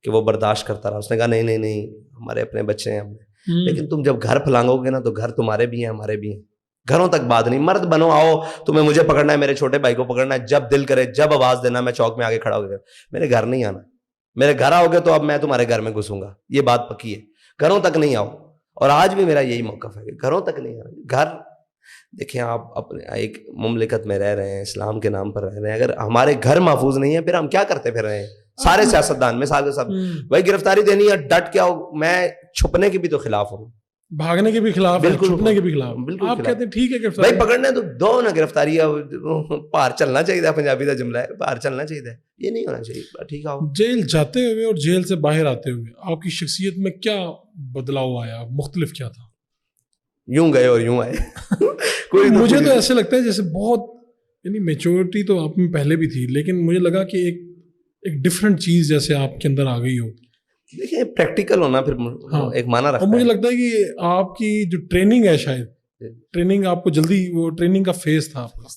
کہ وہ برداشت کرتا رہا. اس نے کہا نہیں نہیں نہیں, ہمارے اپنے بچے ہیں, لیکن تم جب گھر پھلانگو گے نا تو گھر تمہارے بھی ہیں ہمارے بھی ہیں. گھروں تک بات نہیں, مرد بنو, آؤ تمہیں مجھے پکڑنا ہے, میرے چھوٹے بھائی کو پکڑنا ہے, جب دل کرے جب آواز دینا, میں چوک میں آگے کھڑا ہو گیا. میرے گھر نہیں آنا, میرے گھر آؤ گے تو اب میں تمہارے گھر میں گھسوں گا, یہ بات پکی ہے. گھروں تک نہیں آؤ. اور آج بھی میرا یہی موقف ہے کہ گھروں تک نہیں آنا. گھر دیکھیں, آپ اپنے ایک مملکت میں رہ رہے ہیں, اسلام کے نام پر رہ رہے ہیں, اگر ہمارے گھر محفوظ نہیں ہے پھر ہم کیا کرتے پھر رہے ہیں. سارے سیاستدان میں سب بھائی گرفتاری دینی ہے, ڈٹ کیا ہو. میں چھپنے کے بھی تو خلاف ہوں, بھاگنے کے بھی خلاف, چھپنے کے بھی خلاف. آپ کہتے ہیں ٹھیک ہے بھائی پکڑنے تو دو نا گرفتاری, باہر چلنا چاہیے, پنجابی کا جملہ ہے, باہر چلنا چاہیے, یہ نہیں ہونا چاہیے. ٹھیک ہے. جیل جاتے ہوئے اور جیل سے باہر آتے ہوئے آپ کی شخصیت میں کیا بدلاؤ آیا, مختلف کیا تھا؟ یوں گئے اور یوں آئے. مجھے تو ایسے لگتا ہے جیسے بہت, یعنی میچورٹی تو آپ میں پہلے بھی تھی, لیکن مجھے لگا کہ ایک ڈفرینٹ چیز جیسے آپ کے اندر آ گئی ہو. دیکھیں پریکٹیکل ہونا پھر ایک معنی رکھتا ہے. اور مجھے لگتا ہے کہ آپ کی جو ٹریننگ ہے, شاید ٹریننگ آپ کو جلدی, وہ ٹریننگ کا فیز تھا آپ کا.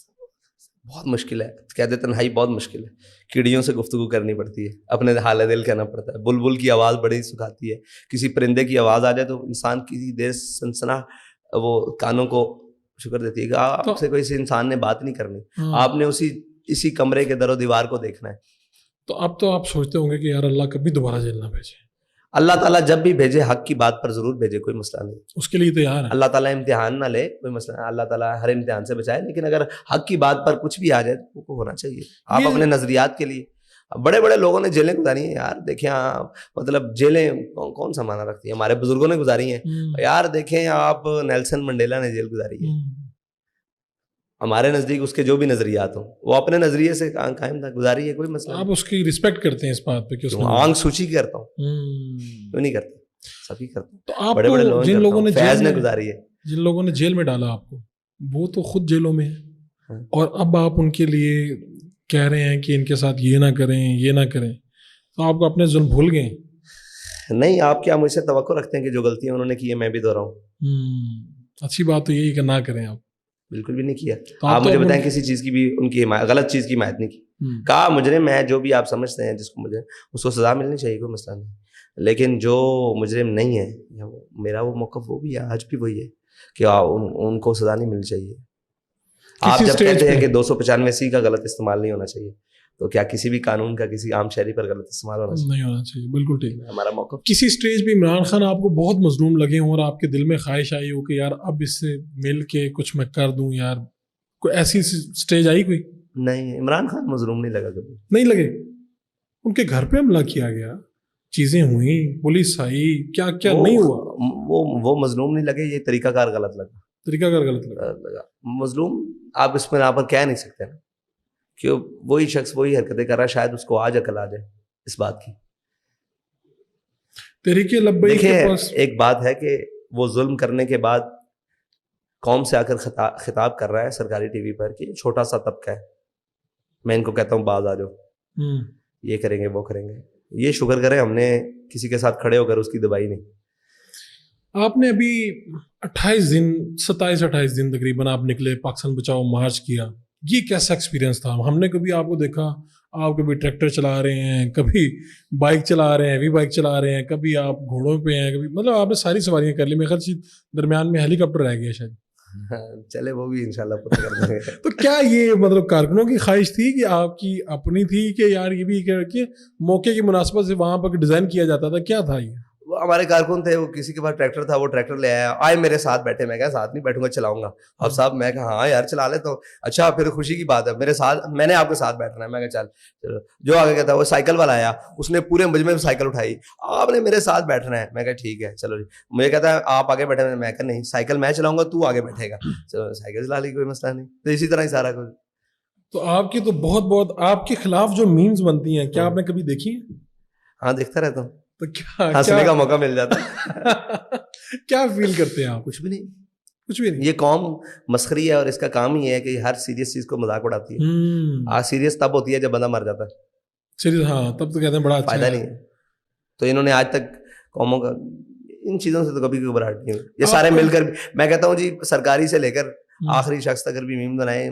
بہت مشکل ہے, کہتے تنہائی بہت مشکل ہے. کیڑیوں سے گفتگو کرنی پڑتی ہے, اپنے حال دل کہنا پڑتا ہے. بلبل کی آواز بڑی سکھاتی ہے, کسی پرندے کی آواز آ جائے تو انسان کسی دیر سنسنا وہ کانوں کو شکر دیتی ہے کہ آپ سے کوئی انسان نے بات نہیں کرنی, آپ نے اسی کمرے کے در و دیوار کو دیکھنا ہے. تو اب تو آپ سوچتے ہوں گے کہ یار اللہ کبھی دوبارہ جیل نہ بھیجے. اللہ تعالیٰ جب بھی بھیجے حق کی بات پر ضرور بھیجے, کوئی مسئلہ نہیں, اس کے لیے تیار ہے. اللہ تعالیٰ امتحان نہ لے, کوئی مسئلہ نہیں, اللہ تعالیٰ ہر امتحان سے بچائے, لیکن اگر حق کی بات پر کچھ بھی آ جائے تو وہ ہونا چاہیے. آپ اپنے نظریات کے لیے, بڑے بڑے لوگوں نے جیلیں گزاری ہیں یار, دیکھیں آپ, مطلب جیلیں کون سا معنی رکھتی ہیں, ہمارے بزرگوں نے گزاری ہیں یار. دیکھیں آپ, نیلسن منڈیلا نے جیل گزاری ہے. ہمارے نزدیک اس کے جو بھی نظریات ہوں وہ اپنے نظریے سے قائم تھا, گزاری ہے, کوئی مسئلہ. آپ اس کی رسپیکٹ کرتے ہیں اس بات پہ کہ آنکھ سوچی کرتا ہوں, کیوں نہیں کرتا, سبھی کرتا ہوں. تو آپ بڑے بڑے لوگ جن لوگوں نے فیض نے گزاری ہے, جن لوگوں نے جیل میں ڈالا آپ کو, وہ تو خود جیلوں میں ہیں, اور اب آپ ان کے لیے کہہ رہے ہیں کہ ان کے ساتھ یہ نہ کریں, یہ نہ کریں, تو آپ کو اپنے ظلم بھول گئے. نہیں, آپ کیا مجھ سے توقع رکھتے ہیں کہ جو غلطیاں انہوں نے کی ہے میں بھی دہراؤں؟ اچھی بات تو یہی کہ نہ کریں آپ. بالکل بھی نہیں کیا. آپ مجھے بتائیں کسی چیز کی بھی ان کی غلط چیز کی حمایت نہیں کی. کہا مجرم ہے جو بھی آپ سمجھتے ہیں جس کو مجھے, اس کو سزا ملنی چاہیے, کوئی مسئلہ نہیں. لیکن جو مجرم نہیں ہے, میرا وہ موقف وہ بھی ہے, آج بھی وہی ہے کہ ان کو سزا نہیں ملنی چاہیے. آپ جب کہتے ہیں کہ 295C کا غلط استعمال نہیں ہونا چاہیے, تو کیا کسی بھی قانون کا کسی عام شہری پر غلط استعمال نہیں ہونا چاہیے؟ بالکل ٹھیک. ہمارا موقف. کسی سٹیج پہ عمران خان آپ کو بہت مظلوم لگے ہوں اور آپ کے دل میں خواہش آئی ہو کہ یار اب اس سے مل کے کچھ میں کر دوں یار, کوئی ایسی سٹیج آئی کوئی؟ نہیں, عمران خان مظلوم نہیں لگا کبھی. نہیں لگے. ان کے گھر پہ حملہ کیا گیا, چیزیں ہوئیں, پولیس آئی, کیا کیا نہیں ہوا, وہ مظلوم نہیں لگے, یہ طریقہ کار غلط لگا. طریقہ کار غلط لگا. مظلوم آپ اس میں یہاں پر کہہ نہیں سکتے نا, کہ وہی شخص وہی حرکتیں کر رہا ہے, شاید اس کو آج عقل آ جائے اس بات کی. تحریک لبیک کے پاس ایک بات ہے کہ وہ ظلم کرنے کے بعد قوم سے آ کر خطاب کر رہا ہے سرکاری ٹی وی پر کہ چھوٹا سا طبقہ ہے, میں ان کو کہتا ہوں باز آ جاؤ, یہ کریں گے وہ کریں گے. یہ شکر کریں ہم نے کسی کے ساتھ کھڑے ہو کر اس کی دبائی نہیں. آپ نے ابھی 27-28 دن تقریباً آپ نکلے, پاکستان بچاؤ مارچ کیا, یہ کیسا ایکسپیرینس تھا؟ ہم نے کبھی آپ کو دیکھا آپ کبھی ٹریکٹر چلا رہے ہیں, کبھی بائک چلا رہے ہیں, ہیوی بائک چلا رہے ہیں, کبھی آپ گھوڑوں پہ ہیں, کبھی مطلب آپ نے ساری سواریاں کر لی. میرے خیال سے درمیان میں ہیلی کاپٹر رہ گیا شاید. چلے وہ بھی انشاءاللہ پورا کر دیں گے. تو کیا یہ مطلب کارکنوں کی خواہش تھی کہ آپ کی اپنی تھی کہ یار یہ بھی کہ موقع کی مناسبت سے وہاں پر ڈیزائن کیا جاتا تھا, کیا تھا یہ؟ وہ ہمارے کارکن تھے, وہ کسی کے پاس ٹریکٹر تھا, وہ ٹریکٹر لے آیا, آئے میرے ساتھ بیٹھے. میں کہا ساتھ نہیں بیٹھوں گا, چلاؤں گا. اب صاحب میں کہا ہاں یار چلا لیتا ہوں. اچھا پھر خوشی کی بات ہے, میرے ساتھ, میں نے آپ کے ساتھ بیٹھنا ہے. میں کہا چل. جو آگے کہتا وہ سائیکل والا آیا, اس نے پورے مجمع میں سائیکل اٹھائی, آپ نے میرے ساتھ بیٹھنا ہے. میں کہا ٹھیک ہے چلو جی. مجھے کہتا ہے آپ آگے بیٹھے. میں کہا نہیں, سائیکل میں چلاؤں گا, تو آگے بیٹھے گا. چلو سائیکل چلا لی, کوئی مسئلہ نہیں. تو اسی طرح ہی سارا کچھ. تو آپ کی تو بہت آپ کے خلاف جو میمز بنتی ہیں, کیا آپ نے کبھی دیکھی ہیں؟ ہاں دیکھتا رہتا ہوں, تو کیا ہنسنے کا موقع مل جاتا. کیا فیل کرتے ہیں آپ؟ کچھ بھی نہیں, کچھ بھی نہیں. یہ قوم مسخری ہے اور اس کا کام ہی ہے کہ ہر سیریس چیز کو مذاق اڑاتی ہے. آج سیریس تب ہوتی ہے جب بندہ مر جاتا ہے. سیریس ہاں, تب تو کہتے ہیں بڑا اچھا فائدہ نہیں ہے. تو انہوں نے آج تک قوموں کا ان چیزوں سے تو کبھی گھبراہٹ نہیں ہوئی. یہ سارے مل کر, میں کہتا ہوں جی سرکاری سے لے کر آخری شخص تک بھی میم بنائے,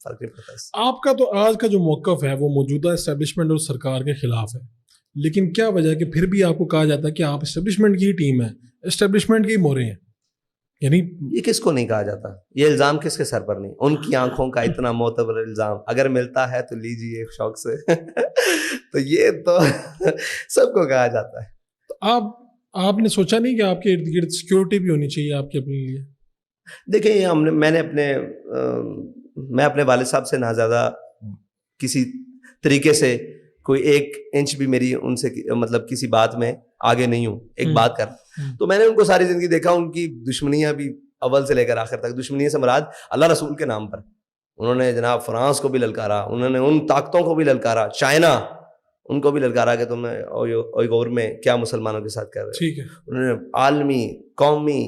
فرق نہیں پڑتا. آپ کا تو آج کا جو موقف ہے وہ موجودہ اسٹیبلشمنٹ اور سرکار کے خلاف ہے, لیکن کیا وجہ ہے کہ پھر بھی آپ کو کہا جاتا ہے کہ آپ اسٹیبلشمنٹ کی ٹیم ہے, اسٹیبلشمنٹ کے مورے ہیں؟ یعنی یہ کس کو نہیں کہا جاتا, یہ الزام کس کے سر پر نہیں. ان کی آنکھوں کا اتنا معتبر الزام اگر ملتا ہے تو لیجیے شوق سے. تو یہ تو سب کو کہا جاتا ہے. تو آپ نے سوچا نہیں کہ آپ کے ارد گرد سیکورٹی بھی ہونی چاہیے آپ کے اپنے لیے؟ دیکھیں میں اپنے والد صاحب سے نہ زیادہ کسی طریقے سے کوئی 1 انچ بھی میری ان سے مطلب کسی بات میں آگے نہیں ہوں. ایک بات کر, تو میں نے ان کو ساری زندگی دیکھا, ان کی دشمنیاں بھی اول سے لے کر آخر تک. دشمنی سے مراد اللہ رسول کے نام پر انہوں نے جناب فرانس کو بھی للکارا, انہوں نے ان طاقتوں کو بھی للکارا, چائنا ان کو بھی للکارا کہ تم نے اوئغور میں کیا مسلمانوں کے ساتھ کر رہے. ٹھیک ہے, انہوں نے عالمی, قومی,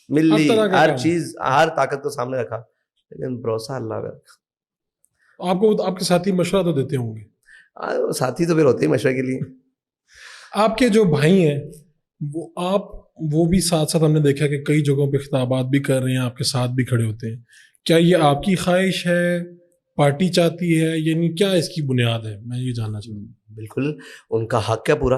ملی, ہر چیز, ہر طاقت کو سامنے رکھا, لیکن بھروسہ اللہ پہ رکھا. آپ کو آپ کے ساتھی مشورہ تو دیتے ہوں گے؟ ساتھی تو پھر ہوتے ہی مشورے کے لیے. آپ کے جو بھائی ہیں وہ بھی ساتھ ساتھ ہم نے دیکھا کہ کئی جگہوں پہ خطابات بھی کر رہے ہیں, آپ کے ساتھ بھی کھڑے ہوتے ہیں. کیا یہ آپ کی خواہش ہے, پارٹی چاہتی ہے, یعنی کیا اس کی بنیاد ہے؟ میں یہ جاننا چاہوں گا. بالکل ان کا حق ہے پورا,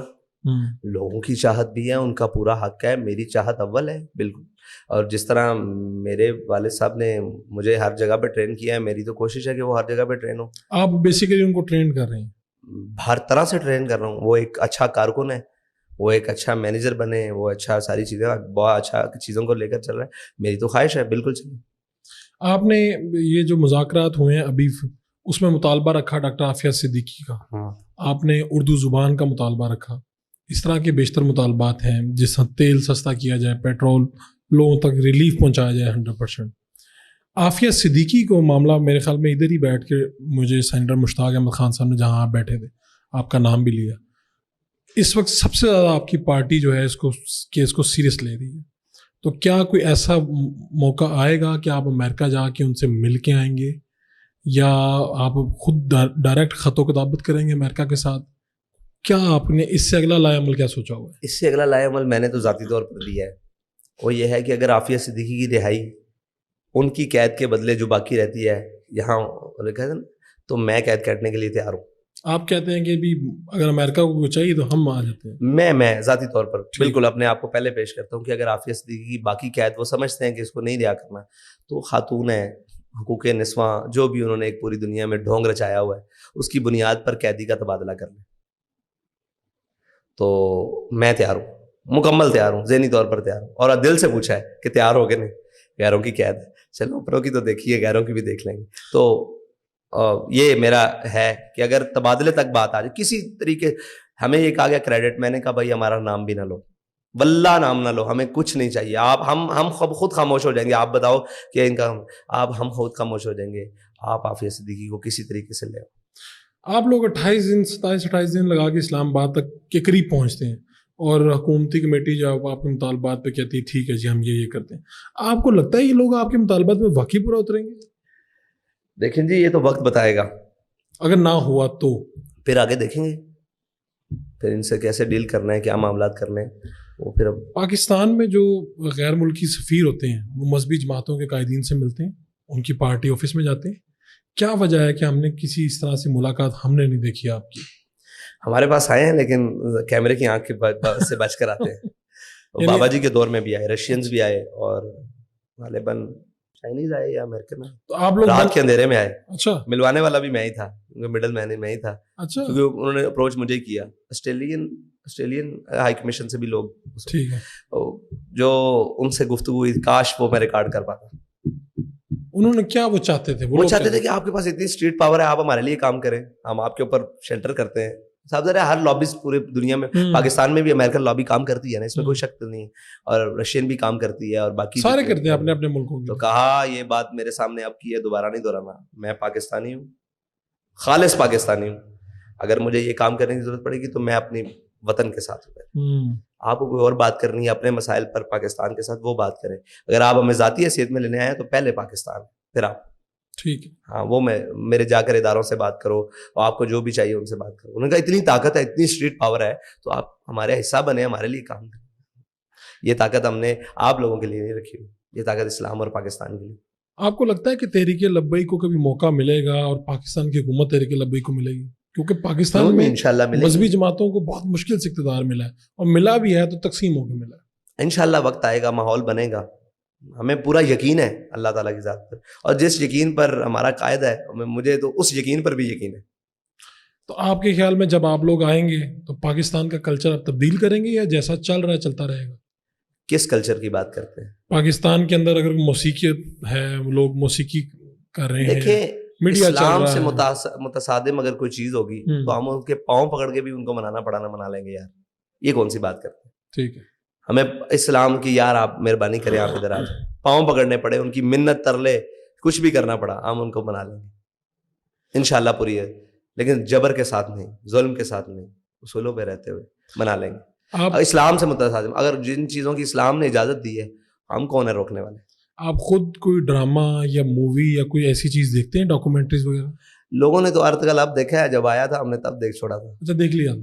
لوگوں کی چاہت بھی ہے, ان کا پورا حق ہے. میری چاہت اول ہے بالکل. اور جس طرح میرے والد صاحب نے مجھے ہر جگہ پہ ٹرین کیا ہے, میری تو کوشش ہے کہ وہ ہر جگہ پہ ٹرین ہو. آپ بیسیکلی ان کو ٹرین کر رہے ہیں؟ ہر طرح سے ٹرین کر رہا ہوں. وہ ایک اچھا کارکن ہے, وہ ایک اچھا مینیجر بنے, وہ اچھا ساری چیزیں, بہت اچھا چیزوں کو لے کر چل رہا ہے. میری تو خواہش ہے بالکل چلے. آپ نے یہ جو مذاکرات ہوئے ہیں ابھی, اس میں مطالبہ رکھا ڈاکٹر عافیہ صدیقی کا, آپ نے اردو زبان کا مطالبہ رکھا. اس طرح کے بیشتر مطالبات ہیں, جس طرح تیل سستا کیا جائے, پیٹرول لوگوں تک ریلیف پہنچایا جائے 100%. عافیہ صدیقی کو معاملہ میرے خیال میں ادھر ہی بیٹھ کے مجھے سینیٹر مشتاق احمد خان صاحب نے, جہاں آپ بیٹھے تھے, آپ کا نام بھی لیا. اس وقت سب سے زیادہ آپ کی پارٹی جو ہے اس کو سیریس لے رہی ہے. تو کیا کوئی ایسا موقع آئے گا کہ آپ امریکہ جا کے ان سے مل کے آئیں گے, یا آپ خود ڈائریکٹ خط و کتابت کریں گے امریکہ کے ساتھ؟ کیا آپ نے اس سے اگلا لائے عمل کیا سوچا ہوا ہے؟ اس سے اگلا لائے عمل میں نے تو ذاتی طور پر دیا ہے. وہ یہ ہے کہ اگر عافیہ صدیقی کی رہائی, ان کی قید کے بدلے جو باقی رہتی ہے یہاں رکھا ہے, تو میں قید کاٹنے کے لیے تیار ہوں. آپ کہتے ہیں کہ بھی اگر امریکہ کو چاہیے تو ہم آ جاتے ہیں. میں ذاتی طور پر بالکل اپنے آپ کو پہلے پیش کرتا ہوں کہ اگر عافیہ صدیقی کی باقی قید وہ سمجھتے ہیں کہ اس کو نہیں رہا کرنا, تو خاتون ہے, حقوق نسواں, جو بھی انہوں نے ایک پوری دنیا میں ڈھونگ رچایا ہوا ہے, اس کی بنیاد پر قیدی کا تبادلہ کر لیں. تو میں تیار ہوں, مکمل تیار ہوں, ذہنی طور پر تیار ہوں. اور دل سے پوچھا ہے کہ تیار ہو کہ نہیں, غیروں کی قید ہے, چلو اوپروں کی تو دیکھیے, غیروں کی بھی دیکھ لیں گے. تو یہ میرا ہے کہ اگر تبادلے تک بات آ جائے کسی طریقے, ہمیں یہ کہا گیا کریڈٹ, میں نے کہا بھائی ہمارا نام بھی نہ لو, واللہ نام نہ لو, ہمیں کچھ نہیں چاہیے. آپ ہم خود خاموش ہو جائیں گے. آپ بتاؤ کہ ان کا ہم خود خاموش ہو جائیں گے. آپ عافیہ صدیقی کو کسی طریقے سے لے. آپ لوگ 27-28 دن لگا کے اسلام آباد تک کے قریب پہنچتے ہیں, اور حکومتی کمیٹی جب آپ کے مطالبات پہ کہتی ہے ٹھیک ہے جی ہم یہ کرتے ہیں, آپ کو لگتا ہے یہ لوگ آپ کے مطالبات میں واقعی پورا اتریں گے؟ دیکھیں جی یہ تو وقت بتائے گا. اگر نہ ہوا تو پھر آگے دیکھیں گے, پھر ان سے کیسے ڈیل کرنا ہے, کیا معاملات کرنے ہیں, وہ پھر. پاکستان میں جو غیر ملکی سفیر ہوتے ہیں وہ مذہبی جماعتوں کے قائدین سے ملتے ہیں, ان کی پارٹی آفس میں جاتے ہیں. کیا وجہ ہے کہ ہم نے کسی اس طرح سے ملاقات ہم نے نہیں دیکھی آپ کی؟ ہمارے پاس آئے ہیں لیکن کیمرے کی آنکھ سے بچ کر آتے ہیں. بابا جی کے دور میں بھی آئے, رشینز بھی آئے, اور غالباً چائنیز آئے یا امریکن آئے. تو آپ لوگ رات کے اندھیرے میں آئے. اچھا ملوانے والا بھی میں ہی تھا, مڈل مین میں ہی تھا, اچھا کیونکہ انہوں نے اپروچ مجھے کیا. آسٹریلین ہائی کمیشن سے بھی لوگ, ٹھیک ہے, جو ان سے گفتگو ہوئی, کاش وہ میں ریکارڈ کر پاتا. انہوں نے کیا وہ چاہتے تھے؟ وہ چاہتے تھے کہ آپ کے پاس اتنی اسٹریٹ پاور ہے, آپ ہمارے لیے کام کریں, ہم آپ کے اوپر شیلٹر کرتے ہیں. صاحب ذرا ہر لابیز پورے دنیا میں, پاکستان میں بھی امریکن لابی کام کرتی ہے نا, اس میں کوئی شک نہیں, اور رشین بھی کام کرتی ہے, اور باقی سارے کرتے ہیں اپنے اپنے ملکوں. تو کہا یہ بات میرے سامنے اب کی ہے, دوبارہ نہیں دہرانا. میں پاکستانی ہوں, خالص پاکستانی ہوں. اگر مجھے یہ کام کرنے کی ضرورت پڑے گی تو میں اپنی وطن کے ساتھ ہوں. آپ کو کوئی اور بات کرنی ہے اپنے مسائل پر پاکستان کے ساتھ, وہ بات کریں. اگر آپ ہمیں ذاتی حیثیت میں لینے آئے تو پہلے پاکستان, پھر آپ. ٹھیک ہے, ہاں, وہ میرے جا کر اداروں سے بات کرو, اور آپ کو جو بھی چاہیے ان سے بات کرو. انہوں نے کہا اتنی طاقت ہے, اتنی اسٹریٹ پاور ہے, تو آپ ہمارے حصہ بنے, ہمارے لیے کام کریں. یہ طاقت ہم نے آپ لوگوں کے لیے نہیں رکھی ہوئی, یہ طاقت اسلام اور پاکستان کے لیے. آپ کو لگتا ہے کہ تحریک لبیک کو کبھی موقع ملے گا اور پاکستان کی حکومت تحریک لبیک کو ملے گی؟ کیونکہ پاکستان میں انشاءاللہ مذہبی جماعتوں کو بہت مشکل سے اقتدار ملا ہے, اور ملا بھی ہے تو تقسیم ہو کے ملا ہے. انشاءاللہ وقت آئے گا, ماحول بنے گا. ہمیں پورا یقین ہے اللہ تعالیٰ کی ذات پر, اور جس یقین پر ہمارا قائد ہے, مجھے تو اس یقین پر بھی یقین ہے. تو آپ کے خیال میں جب آپ لوگ آئیں گے تو پاکستان کا کلچر آپ تبدیل کریں گے, یا جیسا چل رہا ہے چلتا رہے گا؟ کس کلچر کی بات کرتے ہیں؟ پاکستان کے اندر اگر موسیقی ہے, لوگ موسیقی کر رہے ہیں, دیکھیں میڈیا اسلام سے متصادم اگر کوئی چیز ہوگی تو ہم ان کے پاؤں پکڑ کے بھی ان کو منانا پڑانا منا لیں گے. یار یہ کون سی بات کرتے ہیں؟ ٹھیک ہے, ہمیں اسلام کی, یار آپ مہربانی کریں, آپ ادھر آ جائیں, پاؤں پکڑنے پڑے, ان کی منت ترلے, کچھ بھی کرنا پڑا, ہم ان کو منا لیں گے انشاءاللہ پوری ہے. لیکن جبر کے ساتھ نہیں, ظلم کے ساتھ نہیں, اصولوں پہ رہتے ہوئے منا لیں گے. اسلام سے متصادم اگر جن چیزوں کی اسلام نے اجازت دی ہے, ہم کون ہے روکنے والے؟ آپ خود کوئی ڈرامہ یا مووی یا کوئی ایسی چیز دیکھتے ہیں, ڈاکومنٹریز وغیرہ؟ لوگوں نے تو ارطغرل اب دیکھا ہے, جب آیا تھا ہم نے تب دیکھ چھوڑا تھا. اچھا, دیکھ لیا.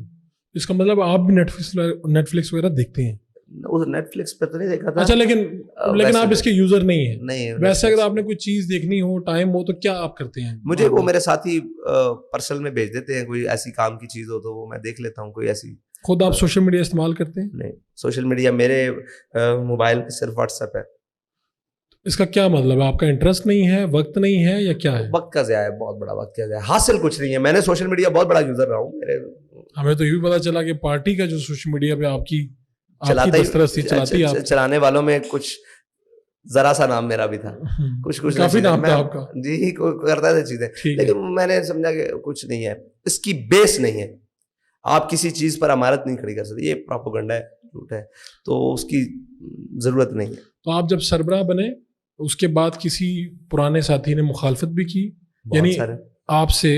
اس کا مطلب آپ بھی نیٹ فلکس وغیرہ دیکھتے ہیں؟ نیٹ فلکس پہ تو نہیں دیکھا تھا. اچھا, لیکن آپ اس کے یوزر نہیں ہیں. نہیں, ویسے اگر آپ نے کوئی چیز دیکھنی ہو, ٹائم ہو, تو کیا آپ کرتے ہیں؟ مجھے وہ میرے ساتھی پرسنل میں بھیج دیتے ہیں, کوئی ایسی کام کی چیز ہو تو وہ میں دیکھ لیتا ہوں. کوئی ایسی. خود آپ سوشل میڈیا استعمال کرتے ہیں؟ نہیں, سوشل میڈیا میرے موبائل پہ صرف واٹس ایپ ہے. اس کا کیا مطلب ہے؟ آپ کا انٹرسٹ نہیں ہے, وقت نہیں ہے, یا کیا ہے؟ وقت کا ضیاع ہے, بہت بڑا وقت کا ضیاع. حاصل کچھ نہیں ہے. میں نے سوشل میڈیا بہت بڑا یوزر رہا ہوں. ہمیں تو یہ بھی پتا چلا کہ پارٹی کا جو سوشل میڈیا پہ آپ کی چلاتی ہے, چلانے والوں میں کچھ ذرا سا نام میرا بھی تھا, کچھ کافی نام تھا آپ کا. جی, کرتا تھا چیزیں, لیکن میں نے سمجھا کہ کچھ نہیں ہے, اس کی بیس نہیں ہے. آپ کسی چیز پر امارت نہیں کھڑی کر سکتے, یہ پروپیگنڈا ہے, جھوٹ ہے, تو اس کی ضرورت نہیں ہے. تو آپ جب سربراہ بنے اس کے بعد کسی پرانے ساتھی نے مخالفت بھی کی, یعنی آپ سے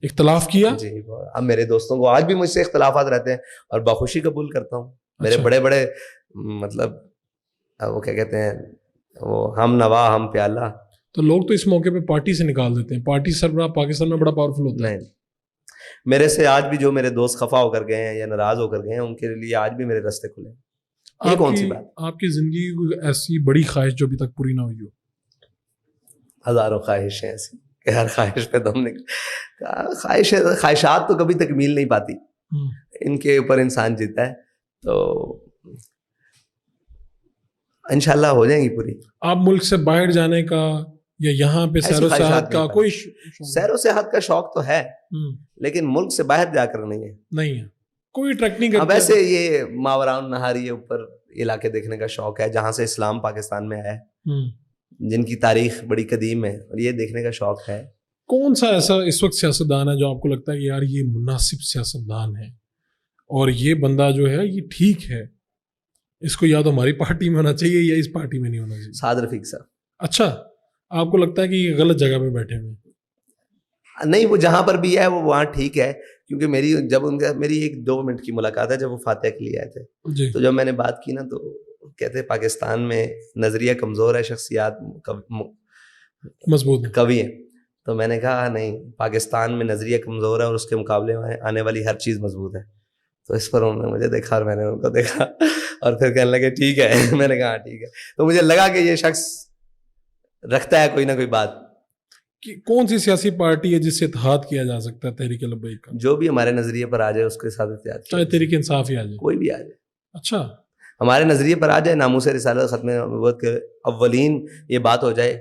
اختلاف کیا؟ جی, اب میرے دوستوں کو آج بھی مجھ سے اختلافات رہتے ہیں, اور بخوشی قبول کرتا ہوں. میرے بڑے بڑے مطلب وہ کیا کہتے ہیں, وہ ہم نوا ہم پیالہ. تو لوگ تو اس موقع پہ پارٹی سے نکال دیتے ہیں. پارٹی سربراہ پاکستان میں بڑا پاورفل ہوتا ہے. نہیں, میرے سے آج بھی جو میرے دوست خفا ہو کر گئے ہیں یا ناراض ہو کر گئے ہیں, ان کے لیے آج بھی میرے راستے کھلے ہیں. یہ کون سی بات؟ آپ کی زندگی کی ایسی بڑی خواہش جو ابھی تک پوری نہ ہوئی ہو؟ ہزاروں خواہشیں ایسی کہ ہر خواہش پہ دم نکل. خواہشات تو کبھی تکمیل نہیں پاتی, ان کے اوپر انسان جیتا ہے, تو انشاءاللہ ہو جائیں گی پوری. آپ ملک سے باہر جانے کا یا یہاں پہ سیر و سیاحت کا کوئی سیر و سیاحت کا شوق تو ہے, لیکن ملک سے باہر جا کر نہیں ہے. کوئی ٹریک نہیں کرتا. ویسے یہ ماوراء نہاری اوپر علاقے دیکھنے کا شوق ہے, جہاں سے اسلام پاکستان میں آیا ہے, جن کی تاریخ بڑی قدیم ہے, اور یہ دیکھنے کا شوق ہے. کون سا ایسا اس وقت سیاستدان ہے جو آپ کو لگتا ہے کہ یار یہ مناسب سیاستدان ہے, اور یہ بندہ جو ہے یہ ٹھیک ہے, اس کو یا تو ہماری پارٹی میں ہونا چاہیے یا اس پارٹی میں نہیں ہونا چاہیے؟ سعد رفیق صاحب. اچھا, آپ کو لگتا ہے کہ یہ غلط جگہ پہ بیٹھے ہوئے؟ نہیں, وہ جہاں پر بھی ہے وہ وہاں ٹھیک ہے, کیونکہ میری 1-2 منٹ کی ملاقات ہے جب وہ فاتح کے لیے آئے تھے. تو جب میں نے بات کی نا, تو کہتے پاکستان میں نظریہ کمزور ہے, شخصیات مضبوط قوی ہیں. تو میں نے کہا نہیں, پاکستان میں نظریہ کمزور ہے اور اس کے مقابلے میں آنے والی ہر چیز مضبوط ہے. تو اس پر انہوں نے مجھے دیکھا اور میں نے ان کو دیکھا, اور پھر کہنے لگے ٹھیک ہے. میں نے کہا ٹھیک ہے. تو مجھے لگا کہ یہ شخص رکھتا ہے کوئی نہ کوئی بات. کہ کون سی سیاسی پارٹی ہے جس سے اتحاد کیا جا سکتا ہے تحریک لبیک کا؟ جو بھی ہمارے نظریے پر آ جائے اس کے ساتھ اتحاد کیا چاہے جائے. تحریک انصاف ہی آ جائے. کوئی بھی آ جائے. اچھا, ہمارے نظریے پر آ جائے, ناموس رسالت, ختم نبوت کے اولین یہ بات ہو جائے.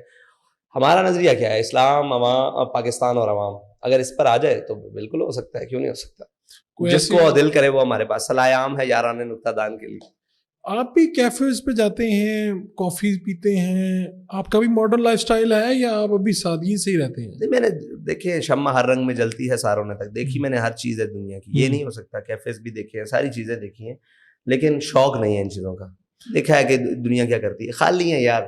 ہمارا نظریہ کیا ہے؟ اسلام, عوام, پاکستان اور عوام. اگر اس پر آ جائے تو بالکل ہو سکتا ہے, کیوں نہیں ہو سکتا. جس کو دل کرے وہ ہمارے پاس صلاح عام ہے یاران نکتہ دان کے لیے. آپ بھی کیفیز پہ جاتے ہیں, کافی پیتے ہیں, آپ کا بھی ماڈرن لائف سٹائل ہے یا آپ ابھی سادگی سے ہی رہتے ہیں؟ میں نے دیکھے شمع ہر رنگ میں جلتی ہے ساروں نے تک دیکھی, میں نے ہر چیز ہے دنیا کی. یہ نہیں ہو سکتا. کیفیز بھی دیکھے ہیں, ساری چیزیں دیکھی ہیں, لیکن شوق نہیں ہے ان چیزوں کا. دیکھا ہے کہ دنیا کیا کرتی ہے, خالی ہے یار,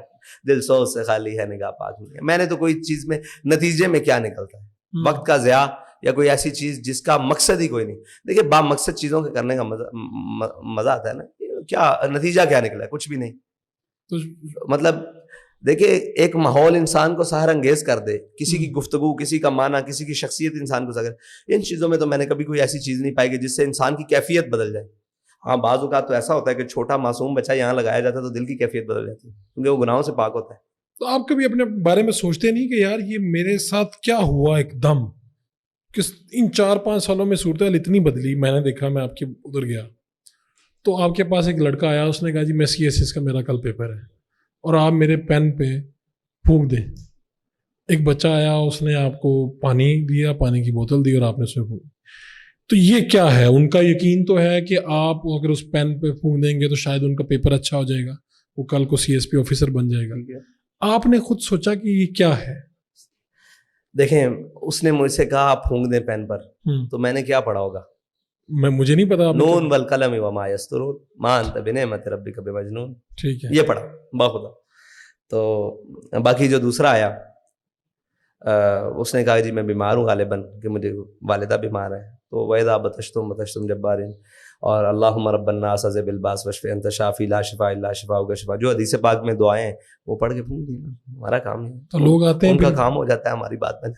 دل سوز سے خالی ہے, نگاہ پاک نہیں ہے. میں نے تو کوئی چیز میں نتیجے میں کیا نکلتا ہے, وقت کا ضیاع یا کوئی ایسی چیز جس کا مقصد ہی کوئی نہیں. دیکھیے با مقصد چیزوں کے کرنے کا مزہ آتا ہے نا. کیا نتیجہ کیا نکلا ہے؟ کچھ بھی نہیں. مطلب دیکھیے ایک ماحول انسان کو سحر انگیز کر دے, کسی کی گفتگو, کسی کا معنی, کسی کی شخصیت انسان کو سکے. ان چیزوں میں تو میں نے کبھی کوئی ایسی چیز نہیں پائی کہ جس سے انسان کی کیفیت بدل جائے. ہاں بعض اوقات تو ایسا ہوتا ہے کہ چھوٹا معصوم بچہ یہاں لگایا جاتا ہے تو دل کی کیفیت بدل جاتی ہے, کیونکہ وہ گناہوں سے پاک ہوتا ہے. تو آپ کبھی اپنے بارے میں سوچتے نہیں کہ یار یہ میرے ساتھ کیا ہوا ایک دم, کہ ان 4-5 سالوں میں صورتحال اتنی بدلی. میں نے دیکھا, میں آپ کے ادھر گیا تو آپ کے پاس ایک لڑکا آیا, اس نے کہا جی میں CSS کا میرا کل پیپر ہے اور آپ میرے پین پہ پھونک دیں. ایک بچہ آیا, اس نے آپ کو پانی دیا, پانی کی بوتل دی اور آپ نے اس میں پھونک. تو یہ کیا ہے؟ ان کا یقین تو ہے کہ آپ اگر اس پین پہ پھونک دیں گے تو شاید ان کا پیپر اچھا ہو جائے گا, وہ کل کو CSP آفیسر بن جائے گا. آپ نے خود سوچا کہ یہ کیا ہے؟ دیکھیں اس نے مجھ سے کہا آپ پھونک دیں پین پر, تو میں نے کیا پڑھا ہوگا؟ مجھے نہیں پتا. نون والقلم وما یسطرون ما انت بنعمت ربک بمجنون. ٹھیک ہے, یہ پڑھا باخدا. تو باقی جو دوسرا آیا اس نے کہا جی میں بیمار ہوں غالباً, کہ مجھے والدہ بیمار ہے. تو وَإِذَا بَطَشْتُم بَطَشْتُم جَبَّارِينَ اور اللہم رب الناس اذهب الباس واشف انت شافی لا شفاء الا شفاءک شفاء, جو حدیث پاک میں دعائیں ہیں وہ پڑھ کے پھونک دینا. ہمارا کام ہے. تو لوگ آتے ہیں, ان کا کام ہو جاتا ہے, ہماری بات میں.